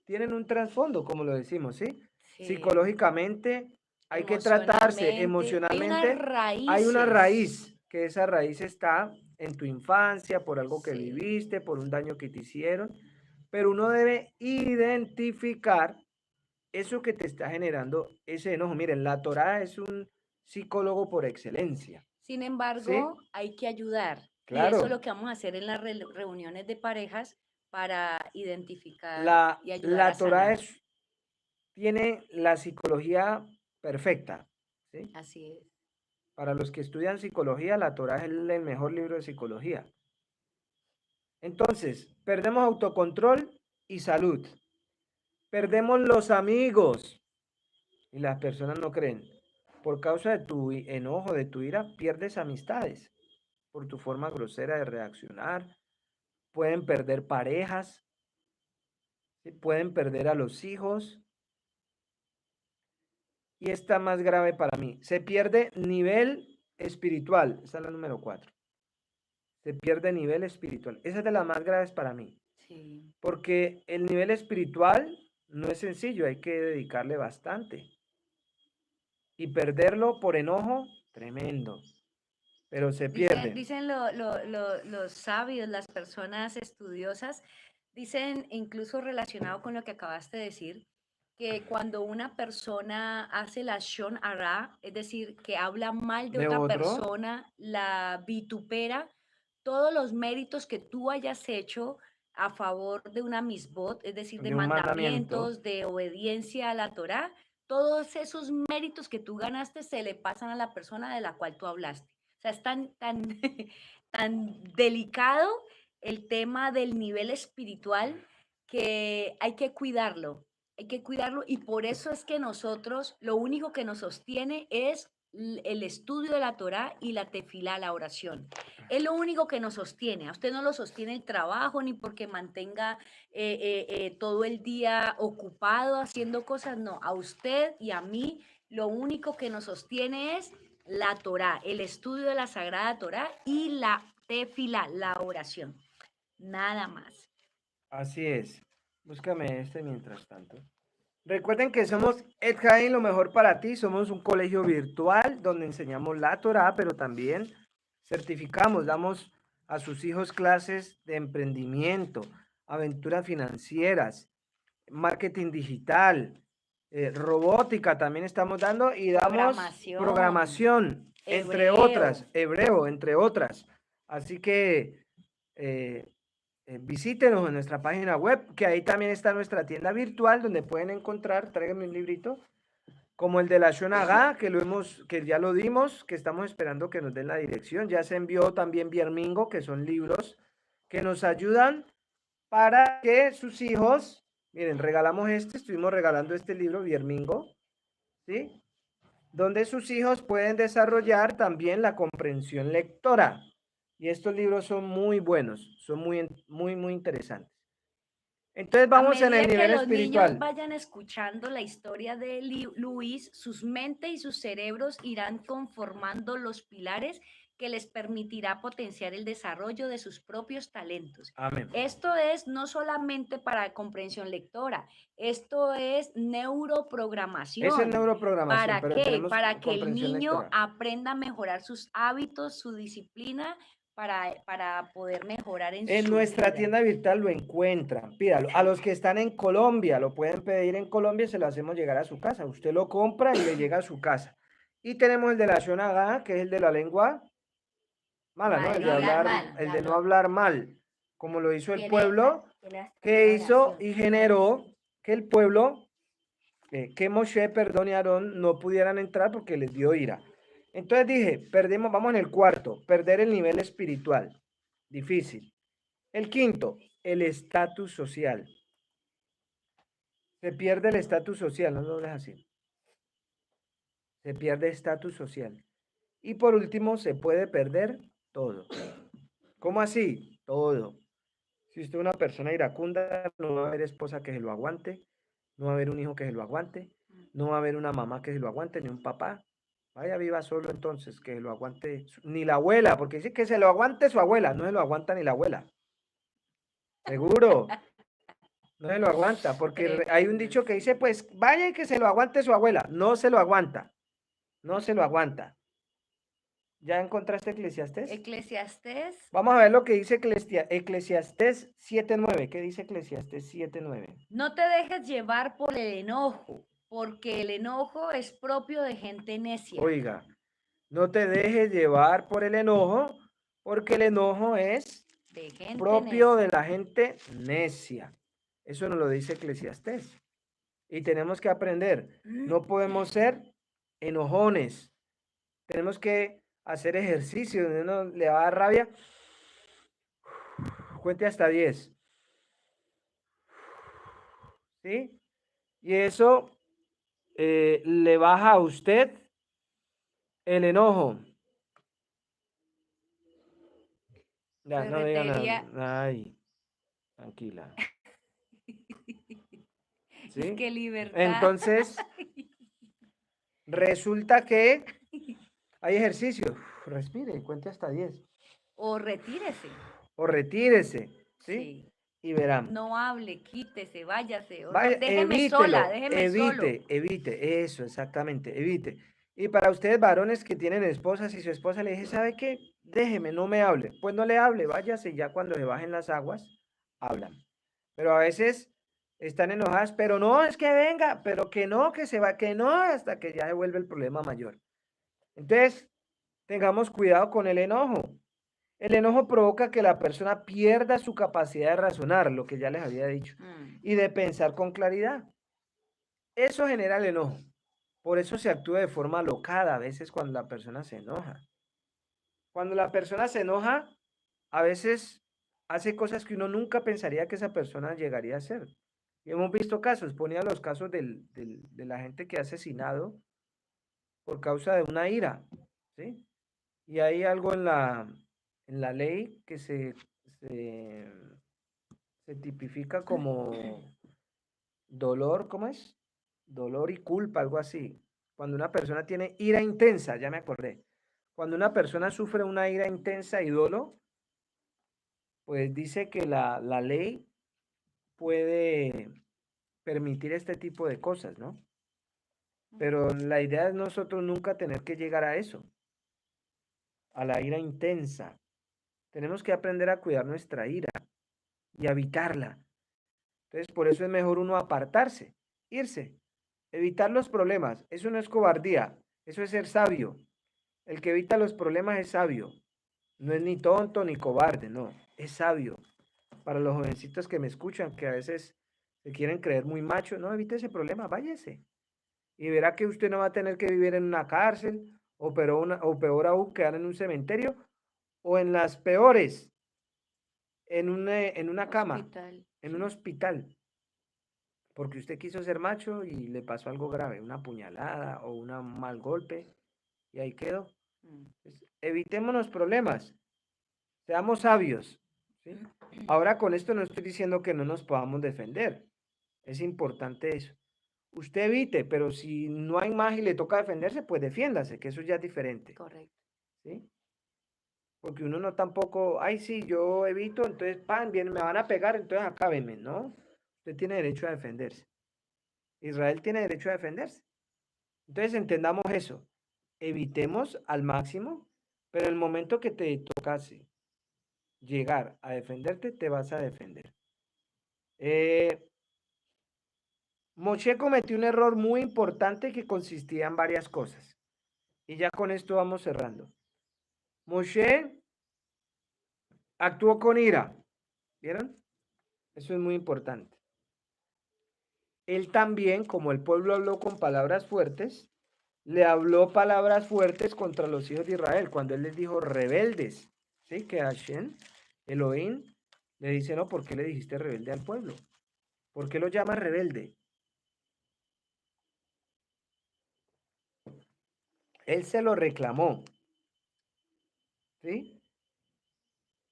tienen un trasfondo, como lo decimos, ¿sí? Sí, Psicológicamente hay que tratarse, emocionalmente, hay unas emocionalmente hay una raíces. raíz, que esa raíz está en tu infancia, por algo que Sí, viviste, por un daño que te hicieron, pero uno debe identificar eso que te está generando ese enojo. Miren, la Torá es un psicólogo por excelencia, sin ¿sí? embargo, hay que ayudar. Y eso es Claro, lo que vamos a hacer en las reuniones de parejas para identificar la, y ayudar a la Torá sanar. tiene la psicología perfecta. ¿sí? Así es. Para los que estudian psicología, la Torá es el mejor libro de psicología. Entonces, perdemos autocontrol y salud. Perdemos los amigos y las personas no creen. Por causa de tu enojo, de tu ira, pierdes amistades por tu forma grosera de reaccionar. Pueden perder parejas, ¿sí? Pueden perder a los hijos. Y esta más grave para mí, se pierde nivel espiritual. Esa es la número 4. Se pierde nivel espiritual. Esa es de las más graves para mí. Sí. Porque el nivel espiritual no es sencillo, hay que dedicarle bastante. Y perderlo por enojo, tremendo. Pero se pierde. Dicen los sabios, las personas estudiosas, dicen incluso relacionado con lo que acabaste de decir, que cuando una persona hace la shon hara, es decir, que habla mal de De otra otro, persona, la vitupera, todos los méritos que tú hayas hecho a favor de una misbot, es decir, de de un mandamiento, mandamientos, de obediencia a la Torá, todos esos méritos que tú ganaste se le pasan a la persona de la cual tú hablaste. O sea, es tan delicado el tema del nivel espiritual que hay que cuidarlo y por eso es que nosotros lo único que nos sostiene es el estudio de la Torá y la tefilá, la oración. Es lo único que nos sostiene. A usted no lo sostiene el trabajo ni porque mantenga todo el día ocupado haciendo cosas. No, a usted y a mí lo único que nos sostiene es la Torá, el estudio de la Sagrada Torá y la tefila, la oración. Nada más. así es. Búscame este mientras tanto. Recuerden que somos Ed Jain, lo mejor para ti. Somos un colegio virtual donde enseñamos la Torá, pero también certificamos, damos a sus hijos clases de emprendimiento, aventuras financieras, marketing digital, robótica también estamos dando y damos Programación, programación, entre hebreo. otras, hebreo, entre otras. Así que eh, visítenos en nuestra página web, que ahí también está nuestra tienda virtual donde pueden encontrar, tráigame un librito, como el de la Shonaga, que ya lo dimos, que estamos esperando que nos den la dirección. Ya se envió también Biermingo, que son libros que nos ayudan para que sus hijos, miren, regalamos estuvimos regalando este libro, Biermingo, ¿sí? Donde sus hijos pueden desarrollar también la comprensión lectora. Y estos libros son muy buenos, son muy interesantes. Entonces A vamos en el medida que nivel los niños espiritual. vayan escuchando la historia de Luis, sus mentes y sus cerebros irán conformando los pilares que les permitirá potenciar el desarrollo de sus propios talentos. Amén. Esto es no solamente para comprensión lectora, esto es Esa es neuroprogramación. neuroprogramación, ¿Para pero qué? tenemos Para que el comprensión niño lectora. aprenda a mejorar sus hábitos, su disciplina, para poder mejorar en En su nuestra vida. tienda virtual lo encuentran, pídalo. A los que están en Colombia, lo pueden pedir en Colombia y se lo hacemos llegar a su casa. Usted lo compra y le llega a su casa. Y tenemos el de la Shonaga, que es el de la lengua mala, ¿no? Mal, El no de hablar hablar, mal. el de no hablar mal, como lo hizo el Tiene, pueblo, tiene hasta que una hizo oración. y generó que el pueblo, que Moshe, perdón, y Aarón no pudieran entrar porque les dio ira. Entonces dije, perdemos, vamos en el cuarto, perder el nivel espiritual. Difícil. El quinto, el estatus social. Se pierde el estatus social, no lo dejes así. Se pierde estatus social. Y por último, se puede perder todo. ¿Cómo así? Todo. Si usted es una persona iracunda, no va a haber esposa que se lo aguante, no va a haber un hijo que se lo aguante, no va a haber una mamá que se lo aguante, ni un papá. Vaya, viva solo entonces, que se lo aguante, ni la abuela, porque dice que se lo aguante su abuela, no se lo aguanta ni la abuela. Seguro, no se lo aguanta, porque hay un Tremendos. dicho que dice, pues vaya y que se lo aguante su abuela. No se lo aguanta, no se lo aguanta. ¿Ya encontraste Eclesiastés? Eclesiastés, Vamos a ver lo que dice Eclesiastés 7:9. ¿Qué dice Eclesiastés 7:9? no te dejes llevar por el enojo, porque el enojo es propio de gente necia. Oiga, no te dejes llevar por el enojo, porque el enojo es De gente propio de necia. la gente necia. Eso nos lo dice Eclesiastés. Y tenemos que aprender. No podemos ser enojones. Tenemos que hacer ejercicio, uno le va a dar rabia, cuente hasta 10, ¿sí? Y eso le baja a usted el enojo. Ya, no digan Ferretería. nada. Ay, tranquila. Es ¿Sí? que libertad. Entonces, resulta que hay ejercicio. Respire, cuente hasta 10. O retírese. O retírese, ¿sí? Sí. Y verán. No hable, quítese, váyase. O no, Vaya, déjeme sola, evítelo, déjeme solo. evite, eso, exactamente, evite. Y para ustedes, varones que tienen esposas, y su esposa le dice, ¿sabe qué? Déjeme, no me hable. Pues no le hable, váyase, ya cuando se bajen las aguas, hablan. Pero a veces están enojadas, pero no, es que venga, pero que no, que se va, que no, hasta que ya se vuelve el problema mayor. Entonces, tengamos cuidado con el enojo. El enojo provoca que la persona pierda su capacidad de razonar, lo que ya les había dicho, Mm. y de pensar con claridad. Eso genera el enojo. Por eso se actúa de forma alocada a veces cuando la persona se enoja. Cuando la persona se enoja, a veces hace cosas que uno nunca pensaría que esa persona llegaría a hacer. Y hemos visto casos, ponía los casos de la gente que ha asesinado por causa de una ira, ¿sí? Y hay algo en la ley que se, se tipifica como dolor, ¿cómo es? Dolor y culpa, algo así. Cuando una persona tiene ira intensa, ya me acordé. Cuando una persona sufre una ira intensa y dolo, pues dice que la ley puede permitir este tipo de cosas, ¿no? Pero la idea es nosotros nunca tener que llegar a eso, a la ira intensa. Tenemos que aprender a cuidar nuestra ira y a evitarla. Entonces, por eso es mejor uno apartarse, irse, evitar los problemas. Eso no es cobardía, eso es ser sabio. El que evita los problemas es sabio. No es ni tonto ni cobarde, no, es sabio. Para los jovencitos que me escuchan, que a veces se quieren creer muy macho, no evite ese problema, váyase. Y verá que usted no va a tener que vivir en una cárcel o peor aún, quedar en un cementerio o en las peores, en una cama, Hospital. en un hospital, porque usted quiso ser macho y le pasó algo grave, una puñalada o un mal golpe y ahí quedó. Mm. Pues, evitémonos problemas, seamos sabios, ¿sí? Ahora con esto no estoy diciendo que no nos podamos defender, es importante eso. Usted evite, pero si no hay más y le toca defenderse, pues defiéndase, que eso ya es diferente, Correcto. ¿sí? Porque uno no tampoco, ay, sí, yo evito, entonces, pan, bien, me van a pegar, entonces acábenme, ¿no? Usted tiene derecho a defenderse. Israel tiene derecho a defenderse. Entonces entendamos eso. Evitemos al máximo, pero el momento que te tocase llegar a defenderte, te vas a defender. Moshe cometió un error muy importante que consistía en varias cosas. Y ya con esto vamos cerrando. Moshe actuó con ira. ¿Vieron? Eso es muy importante. Él también, como el pueblo habló con palabras fuertes, le habló palabras fuertes contra los hijos de Israel, cuando él les dijo rebeldes, ¿sí? Que Hashem, Elohim, le dice, no, ¿por qué le dijiste rebelde al pueblo? ¿Por qué lo llamas rebelde? Él se lo reclamó, ¿sí?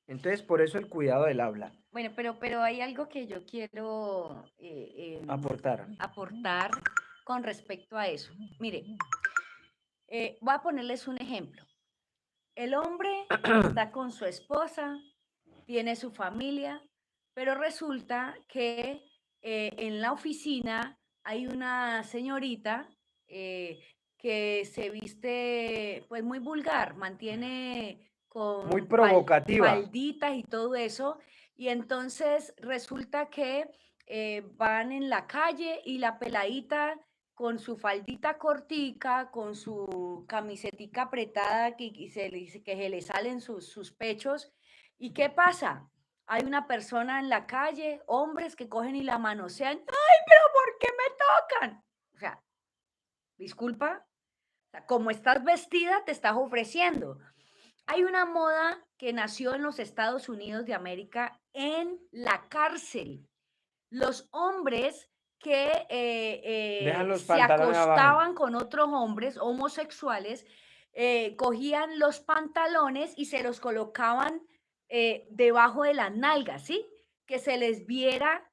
Entonces, por eso el cuidado del habla. Bueno, pero hay algo que yo quiero Aportar. aportar con respecto a eso. Mire, voy a ponerles un ejemplo. El hombre está con su esposa, tiene su familia, pero resulta que en la oficina hay una señorita que se viste pues muy vulgar, mantiene Muy con provocativa. falditas y todo eso, y entonces resulta que van en la calle y la peladita con su faldita cortica, con su camisetica apretada que se le salen sus pechos. ¿Y qué pasa? Hay una persona en la calle, hombres que cogen y la manosean. ¡Ay, pero por qué me tocan! O sea, disculpa, sea, como estás vestida, te estás ofreciendo. Hay una moda que nació en los Estados Unidos de América en la cárcel. Los hombres que Dejan los se pantalones abajo. acostaban con otros hombres homosexuales, cogían los pantalones y se los colocaban debajo de las nalgas, ¿sí? Que se les viera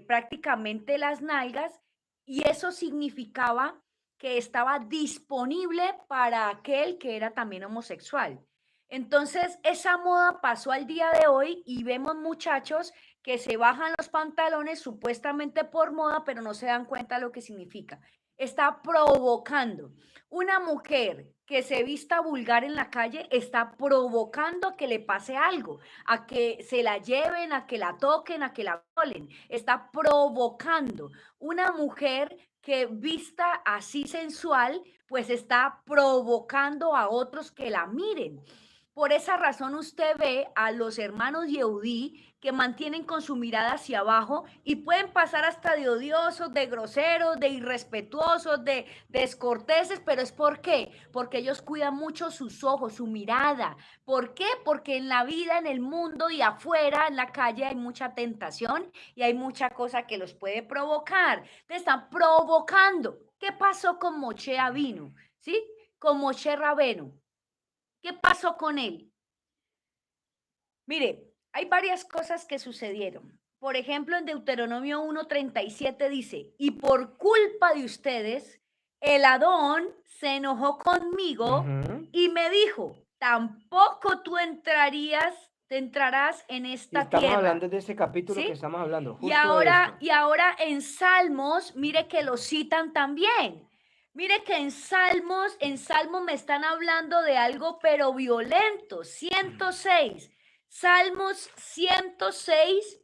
prácticamente las nalgas y eso significaba que estaba disponible para aquel que era también homosexual. Entonces, esa moda pasó al día de hoy y vemos muchachos que se bajan los pantalones supuestamente por moda, pero no se dan cuenta de lo que significa. Está provocando. Una mujer que se vista vulgar en la calle está provocando que le pase algo, a que se la lleven, a que la toquen, a que la violen. Está provocando. Una mujer que vista así sensual, pues está provocando a otros que la miren. Por esa razón usted ve a los hermanos Yehudí que mantienen con su mirada hacia abajo y pueden pasar hasta de odiosos, de groseros, de irrespetuosos, de descorteses, pero es ¿por qué? Porque ellos cuidan mucho sus ojos, su mirada. ¿Por qué? Porque en la vida, en el mundo y afuera, en la calle, hay mucha tentación y hay mucha cosa que los puede provocar. Te están provocando. ¿Qué pasó con Moshe Avinu? ¿Sí? Con Moshe Rabenu. ¿Qué pasó con él? Mire, hay varias cosas que sucedieron. Por ejemplo, en Deuteronomio 1:37 dice, y por culpa de ustedes, el Adón se enojó conmigo Ujú. y me dijo, tampoco tú te entrarás en Y esta estamos tierra. hablando de este capítulo que ¿Sí? estamos hablando, Y justo de ahora, esto. y ahora en Salmos, mire que lo citan también. Mire que en Salmos me están hablando de algo pero violento. 106. Salmos 106,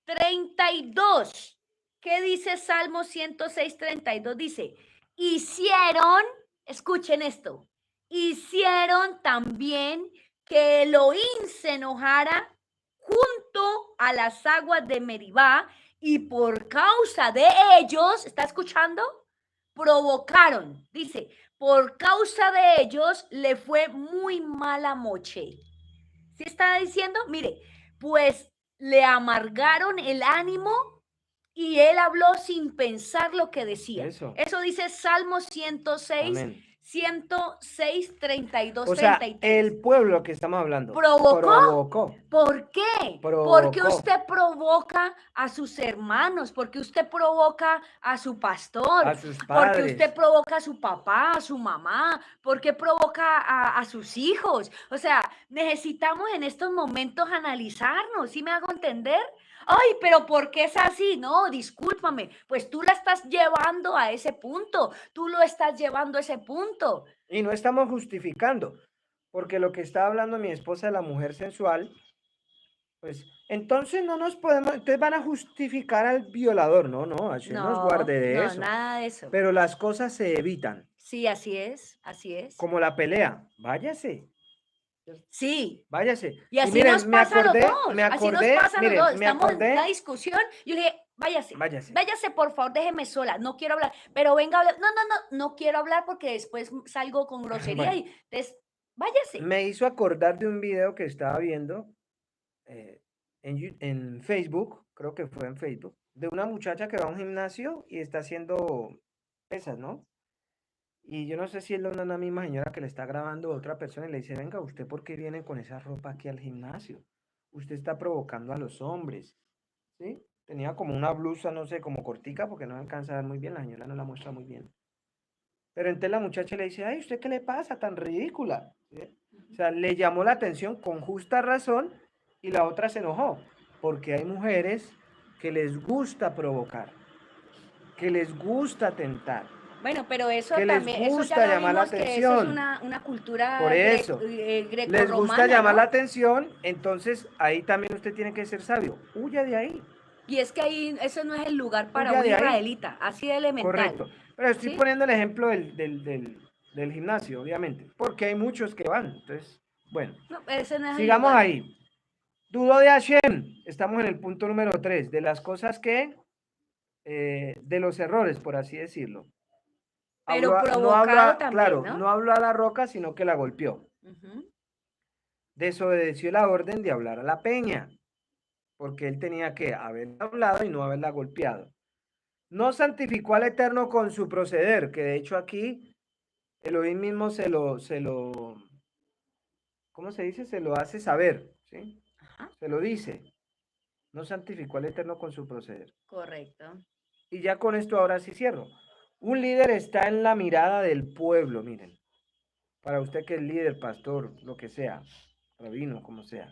32. ¿Qué dice Salmos 106, 32? Dice, hicieron, escuchen esto, hicieron también que Elohim se enojara junto a las aguas de Meribá y por causa de ellos, ¿está escuchando? Provocaron, dice, por causa de ellos le fue muy mal a Moche. ¿Sí está diciendo? Mire, pues le amargaron el ánimo y él habló sin pensar lo que decía. Eso. Eso dice Salmo 106, Amén. 106, 32, O sea, 33. el pueblo que estamos hablando ¿Provocó? provocó, ¿Por qué? Porque provocó usted provoca a sus hermanos, porque usted provoca a su a pastor, sus porque usted padres. provoca a su papá, a su mamá, porque provoca a sus hijos. O sea, necesitamos en estos momentos analizarnos, ¿sí me hago entender? Ay, pero ¿por qué es así? No, discúlpame, pues tú la estás llevando a ese punto, tú lo estás llevando a ese punto. Y no estamos justificando, porque lo que está hablando mi esposa de la mujer sensual, pues entonces no nos podemos, entonces van a justificar al violador. No, no, Hashem nos No, guarde de no, eso. nada de eso. Pero las cosas se evitan, Sí, así es, así es. como la pelea. Váyase, Sí, váyase. y Y así nos miren, pasa a los me dos, así nos acordé, pasa a los miren, dos. me Estamos en una acordé, discusión, yo le dije, váyase, váyase. váyase por favor, déjeme sola, no quiero hablar, pero venga a hablar, no, no, no, no quiero hablar porque después salgo con grosería Bueno, y entonces, váyase. me hizo acordar de un video que estaba viendo eh, en Facebook, creo que fue en Facebook, de una muchacha que va a un gimnasio y está haciendo pesas, ¿no? Y yo no sé si es una misma señora que le está grabando a otra persona y le dice, venga, ¿usted por qué viene con esa ropa aquí al gimnasio? Usted está provocando a los hombres, ¿sí? Tenía como una blusa, no sé, como cortica, porque no alcanza a ver muy bien, la señora no la muestra muy bien. Pero entonces la muchacha le dice, ay, ¿usted qué le pasa? Tan ridícula. ¿Sí? O sea, le llamó la atención con justa razón y la otra se enojó, porque hay mujeres que les gusta provocar, que les gusta tentar, Bueno, pero eso que les también, eso ya gusta lo llamar la vimos que eso es atención. una Por cultura eso, les gusta grecorromana, llamar la ¿no? atención, entonces ahí también usted tiene que ser sabio. Huya de ahí, Y es que ahí ese no es el lugar para huya un de ahí. israelita, así de elemental, Correcto. Pero estoy ¿sí? poniendo el ejemplo del gimnasio, obviamente, porque hay muchos que van. Entonces, bueno, No, ese no es el sigamos lugar. ahí. Dudo de Hashem. Estamos en el punto número 3, de las cosas que, de los errores, por así decirlo. Pero No provocado habla, también, claro, ¿no? no habló a la roca, sino que la golpeó. Ujú. Desobedeció la orden de hablar a la peña, porque él tenía que haber hablado y no haberla golpeado. No santificó al Eterno con su proceder, que de hecho aquí Elohim mismo ¿cómo se dice? Se lo hace saber, ¿sí? Ajá, Se lo dice. No santificó al Eterno con su proceder. correcto. Y ya con esto ahora sí cierro. Un líder está en la mirada del pueblo, miren. Para usted que es líder, pastor, lo que sea, rabino, como sea.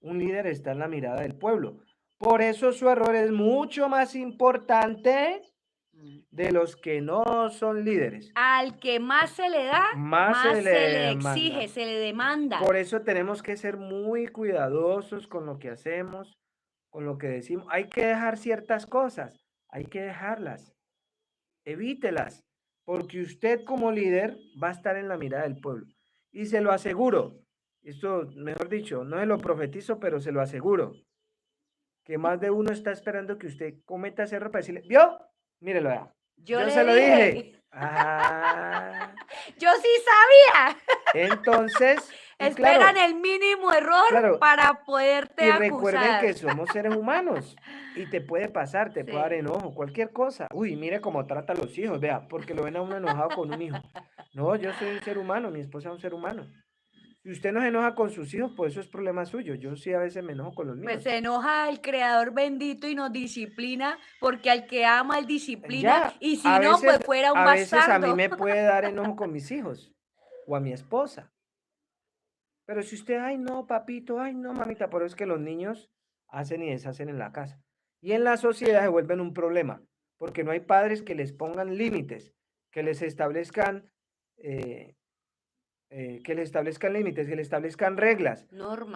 Un líder está en la mirada del pueblo. Por eso su error es mucho más importante Mm. de los que no son líderes. Al que más se le da, Más más se le se le demanda. exige, se le demanda. Por eso tenemos que ser muy cuidadosos con lo que hacemos, con lo que decimos. Hay que dejar ciertas cosas, hay que dejarlas, evítelas, porque usted como líder va a estar en la mirada del pueblo. Y se lo aseguro, esto, mejor dicho, no se lo profetizo, pero se lo aseguro, que más de uno está esperando que usted cometa ese error para decirle, ¿vio? Mírelo ya. Yo Yo le se lo dije. dije, Ah, yo sí sabía. entonces, y Esperan claro, el mínimo error claro, para poderte y recuerden acusar. que somos seres humanos y te puede pasar, te puede dar Sí. enojo, cualquier cosa. Uy, mire cómo trata a los hijos, vea, porque lo ven a uno enojado con un hijo. No, yo soy un ser humano, mi esposa es un ser humano. Si usted no se enoja con sus hijos, pues eso es problema suyo. Yo sí a veces me enojo con los Pues míos. se enoja el creador bendito y nos disciplina, porque al que ama, él disciplina, Ya, y si no, pues fuera un a veces a mí bastardo. me puede dar enojo con mis hijos o a mi esposa. Pero si usted, ay no, papito, ay no, mamita, por eso es que los niños hacen y deshacen en la casa. Y en la sociedad se vuelven un problema, porque no hay padres que les pongan límites, que les establezcan, eh, límites, que les establezcan reglas,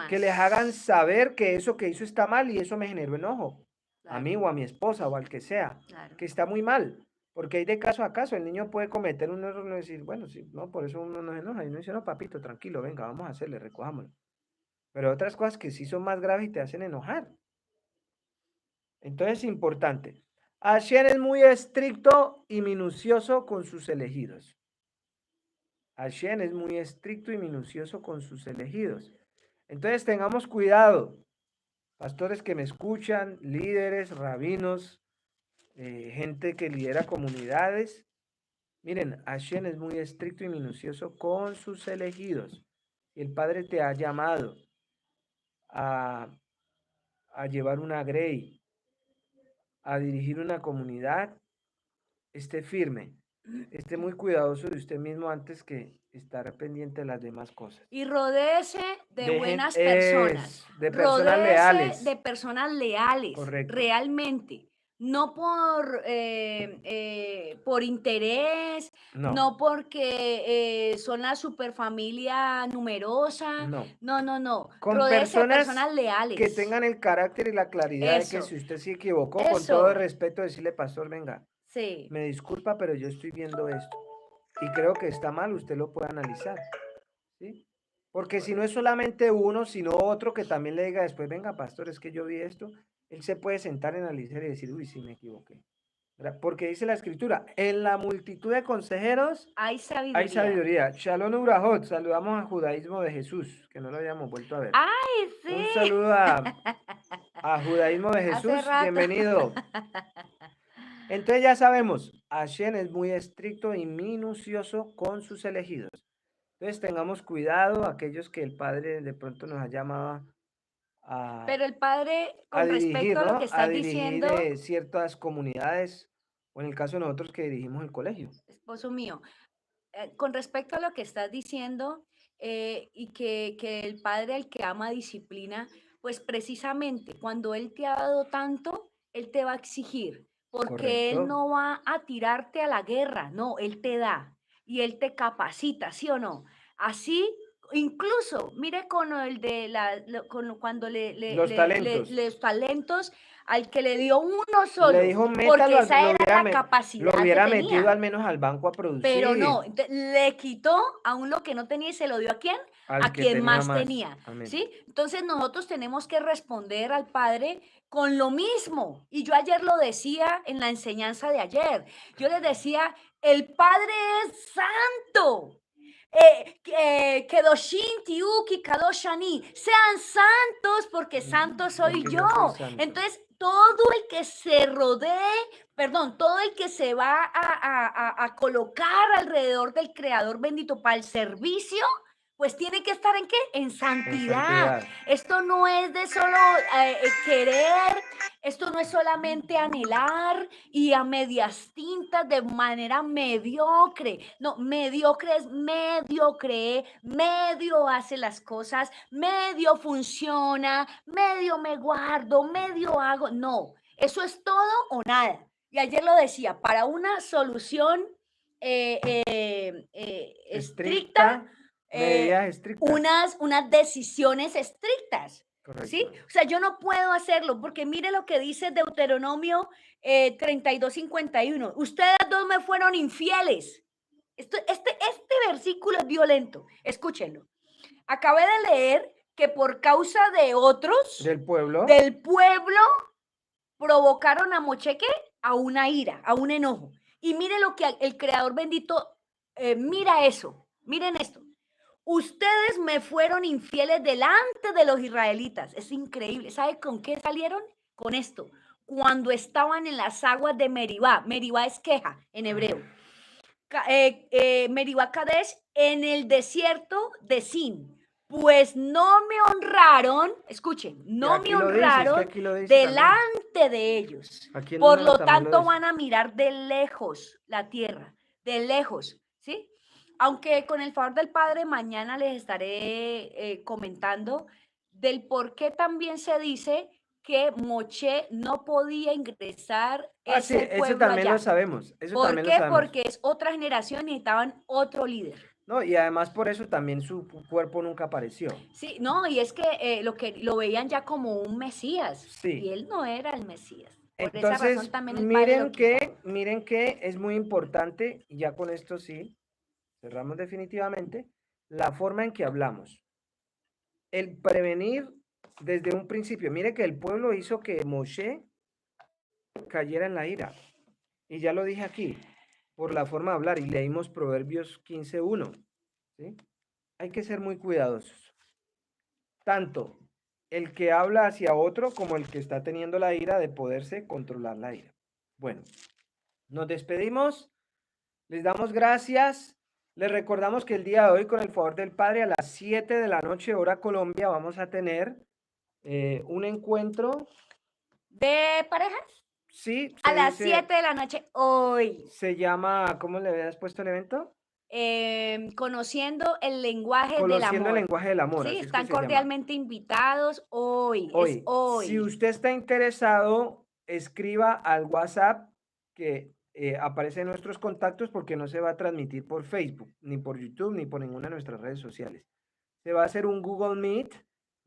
que les hagan Normas. saber que eso que hizo está mal y eso me generó enojo, a Claro, mí o a mi esposa o al que sea, claro. que está muy mal. Porque hay de caso a caso, el niño puede cometer un error y no decir, bueno, sí, no, por eso uno no se enoja. Y uno dice, no, papito, tranquilo, venga, vamos a hacerle, recojámoslo. Pero otras cosas que sí son más graves y te hacen enojar. Entonces es importante. Hashem es muy estricto y minucioso con sus elegidos. Hashem es muy estricto y minucioso con sus elegidos. Entonces tengamos cuidado, pastores que me escuchan, líderes, rabinos, gente que lidera comunidades. Miren, Hashem es muy estricto y minucioso con sus elegidos. Y el Padre te ha llamado a, a llevar una grey, a dirigir una comunidad. Esté firme, esté muy cuidadoso de usted mismo antes que estar pendiente de las demás cosas. Y rodéese de Dejen, buenas personas, es, de personas rodéese de leales, personas leales, correcto. realmente, no por interés, No, no porque son la superfamilia numerosa, no. no, no, no, Con rodéese de personas personas que leales. tengan el carácter y la claridad de que Eso, si usted se equivocó, con todo el eso, respeto, decirle, pastor, venga, sí. me disculpa, pero yo estoy viendo esto. Y creo que está mal, usted lo puede analizar. ¿Sí? Porque si no es solamente uno, sino otro que también le diga después, venga, pastor, es que yo vi esto, él se puede sentar en analizar y decir, uy, sí, me equivoqué. ¿Verdad? Porque dice la escritura, en la multitud de consejeros Hay hay sabiduría. sabiduría. Shalom Urahot, saludamos al judaísmo de Jesús, que no lo habíamos vuelto a ver. ¡Ay, Un sí! saludo a judaísmo de Hace Jesús, rato. bienvenido. Entonces ya sabemos, Hashem es muy estricto y minucioso con sus elegidos. Entonces tengamos cuidado, aquellos que el Padre de pronto nos ha llamado a, Pero el padre, a con respecto dirigir, a lo que ¿no? A estás dirigir diciendo, ciertas comunidades, o en el caso de nosotros que dirigimos el colegio. esposo mío, con respecto a lo que estás diciendo y que el padre al que ama disciplina, pues precisamente cuando él te ha dado tanto, él te va a exigir, porque él Correcto. no va a tirarte a la guerra, no, él te da y él te capacita, ¿sí o no? Así incluso, mire con el de cuando Los talentos. los talentos al que le dio uno Le solo, dijo, porque métalo, esa lo era hubiera, la lo capacidad que hubiera metido al tenía. menos al banco a Pero no, producir, le quitó aún lo que no tenía y se lo dio ¿a quién? al A que quien tenía más más. tenía, Amén. ¿sí? Entonces nosotros tenemos que responder al Padre con lo mismo. Y yo ayer lo decía en la enseñanza de ayer. Yo les decía, el Padre es santo. Kedoshim tiuki kadoshani, sean santos porque santo soy Porque yo. yo soy santo. Entonces, todo el que se rodee, perdón, todo el que se va a colocar alrededor del Creador bendito para el servicio, pues tiene que estar ¿en qué? En santidad. santidad. Esto no es de solo querer, esto no es solamente anhelar y a medias tintas de manera mediocre. No, mediocre es mediocre, medio hace las cosas, medio funciona, medio me guardo, medio hago. No, eso es todo o nada. Y ayer lo decía, para una solución estricta, medidas estrictas. unas decisiones estrictas. Correcto. ¿Sí? O sea, yo no puedo hacerlo porque mire lo que dice Deuteronomio 32:51. Ustedes dos me fueron infieles. Este versículo es violento. Escúchenlo. Acabé de leer que por causa de otros, Del pueblo. del pueblo, provocaron a Mocheque a una ira, a un enojo. Y mire lo que el Creador bendito, mira eso, miren esto. Ustedes me fueron infieles delante de los israelitas. Es increíble. ¿Sabe con qué salieron? Con esto. Cuando estaban en las aguas de Meribá. Meribá es queja en hebreo. Meribá Kadesh en el desierto de Sin. Pues no me honraron, escuchen, no me honraron delante de ellos. Por lo tanto, van a mirar de lejos la tierra, de lejos, ¿sí? Aunque con el favor del Padre, mañana les estaré comentando del por qué también se dice que Moche no podía ingresar ese pueblo eso también allá. lo sabemos. Eso ¿Por también qué? lo sabemos. Porque es otra generación y necesitaban otro líder. No, y además por eso también su cuerpo nunca apareció. Sí, no, y es que lo veían ya como un Mesías. Sí. Y él no era el Mesías. Por Entonces, esa razón también el padre miren que es muy importante, y ya con esto sí, cerramos definitivamente, la forma en que hablamos. El prevenir desde un principio. Mire que el pueblo hizo que Moshe cayera en la ira. Y ya lo dije aquí, por la forma de hablar, y leímos Proverbios 15:1. ¿Sí? Hay que ser muy cuidadosos. Tanto el que habla hacia otro como el que está teniendo la ira de poderse controlar la ira. Bueno, nos despedimos, les damos gracias, les recordamos que el día de hoy, con el favor del Padre, a las 7 de la noche, hora Colombia, vamos a tener un encuentro. ¿De parejas? Sí, a las 7 de la noche hoy. Se llama, ¿cómo le habías puesto el evento? Conociendo el lenguaje del amor. Conociendo el lenguaje del amor. Sí, están cordialmente invitados hoy. Hoy. Es hoy. Si usted está interesado, escriba al WhatsApp que aparece en nuestros contactos, porque no se va a transmitir por Facebook, ni por YouTube, ni por ninguna de nuestras redes sociales. Se va a hacer un Google Meet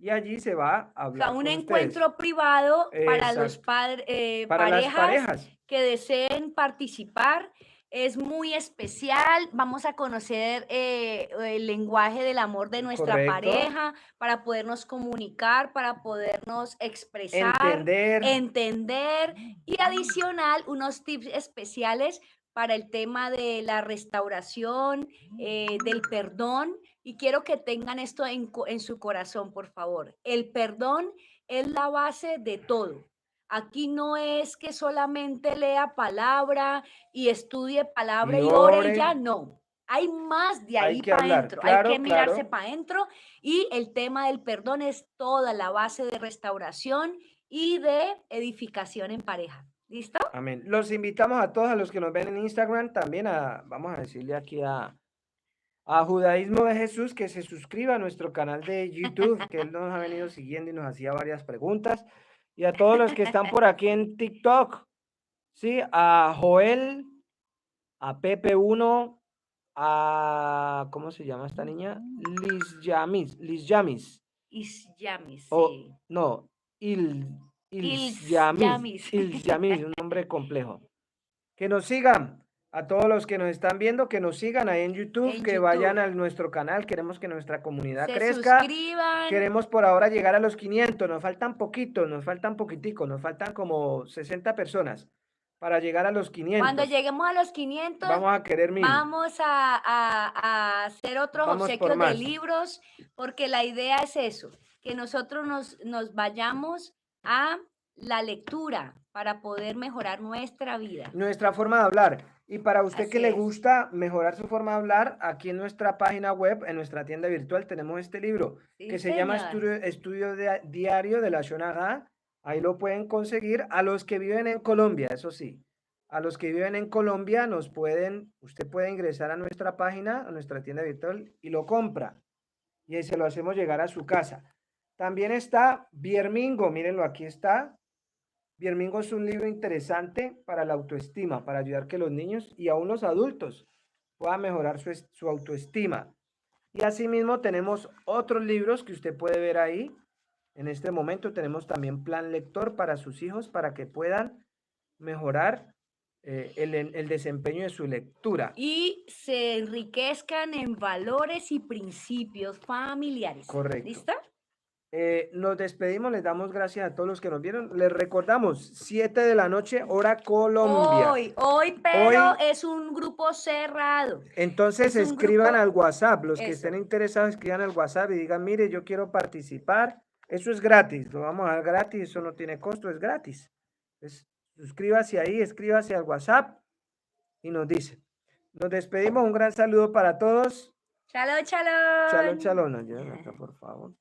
y allí se va a hablar. O sea, un encuentro privado para los parejas que deseen participar. Es muy especial. Vamos a conocer el lenguaje del amor de nuestra pareja para podernos comunicar, para podernos expresar, entender y adicional unos tips especiales para el tema de la restauración, del perdón. Y quiero que tengan esto en su corazón, por favor. El perdón es la base de todo. Aquí no es que solamente lea palabra y estudie palabra y ore ya, no. Hay más de ahí para adentro, hay que mirarse para adentro, y el tema del perdón es toda la base de restauración y de edificación en pareja. ¿Listo? Amén. Los invitamos a todos, a los que nos ven en Instagram, también vamos a decirle aquí a Judaísmo de Jesús que se suscriba a nuestro canal de YouTube, que él nos ha venido siguiendo y nos hacía varias preguntas. Y a todos los que están por aquí en TikTok, ¿sí? A Joel, a Pepe1, a, ¿cómo se llama esta niña? Liz Yamis. Isyamis, O, sí. no, Yamis. Il Yamis, un nombre complejo. Que nos sigan. A todos los que nos están viendo, que nos sigan ahí en YouTube, En que vayan YouTube. a nuestro canal. Queremos que nuestra comunidad Se crezca. suscriban. Queremos por ahora llegar a los 500. Nos faltan poquitos, nos faltan poquitico, nos faltan como 60 personas para llegar a los 500. Cuando lleguemos a los 500, Vamos a querer 1000. vamos a hacer otros Vamos por obsequios de más. libros, porque la idea es eso, que nosotros nos vayamos a la lectura para poder mejorar nuestra vida. Nuestra forma de hablar. Y para usted Así que le es. gusta mejorar su forma de hablar, aquí en nuestra página web, en nuestra tienda virtual, tenemos este libro Sí, que se llama señor. Estudio Diario de la Shonaga. Ahí lo pueden conseguir a los que viven en Colombia, eso sí. A los que viven en Colombia usted puede ingresar a nuestra página, a nuestra tienda virtual y lo compra. Y ahí se lo hacemos llegar a su casa. También está Biermingo, mírenlo, aquí está. Biermingo es un libro interesante para la autoestima, para ayudar que los niños y aún los adultos puedan mejorar su autoestima. Y asimismo tenemos otros libros que usted puede ver ahí. En este momento tenemos también plan lector para sus hijos para que puedan mejorar el desempeño de su lectura. Y se enriquezcan en valores y principios familiares. Correcto. ¿Listo? Nos despedimos, les damos gracias a todos los que nos vieron. Les recordamos, 7 de la noche, hora Colombia. Pero Hoy- es un grupo cerrado. Entonces Es un escriban grupo- al WhatsApp, los que Eso. estén interesados escriban al WhatsApp y digan, mire, yo quiero participar. Eso es gratis, lo vamos a dar gratis, eso no tiene costo, es gratis. Entonces, suscríbase ahí, escríbase al WhatsApp y nos dice. Nos despedimos, un gran saludo para todos. Chalón, chalón. Chalón, chalón, ayúdame acá, por favor.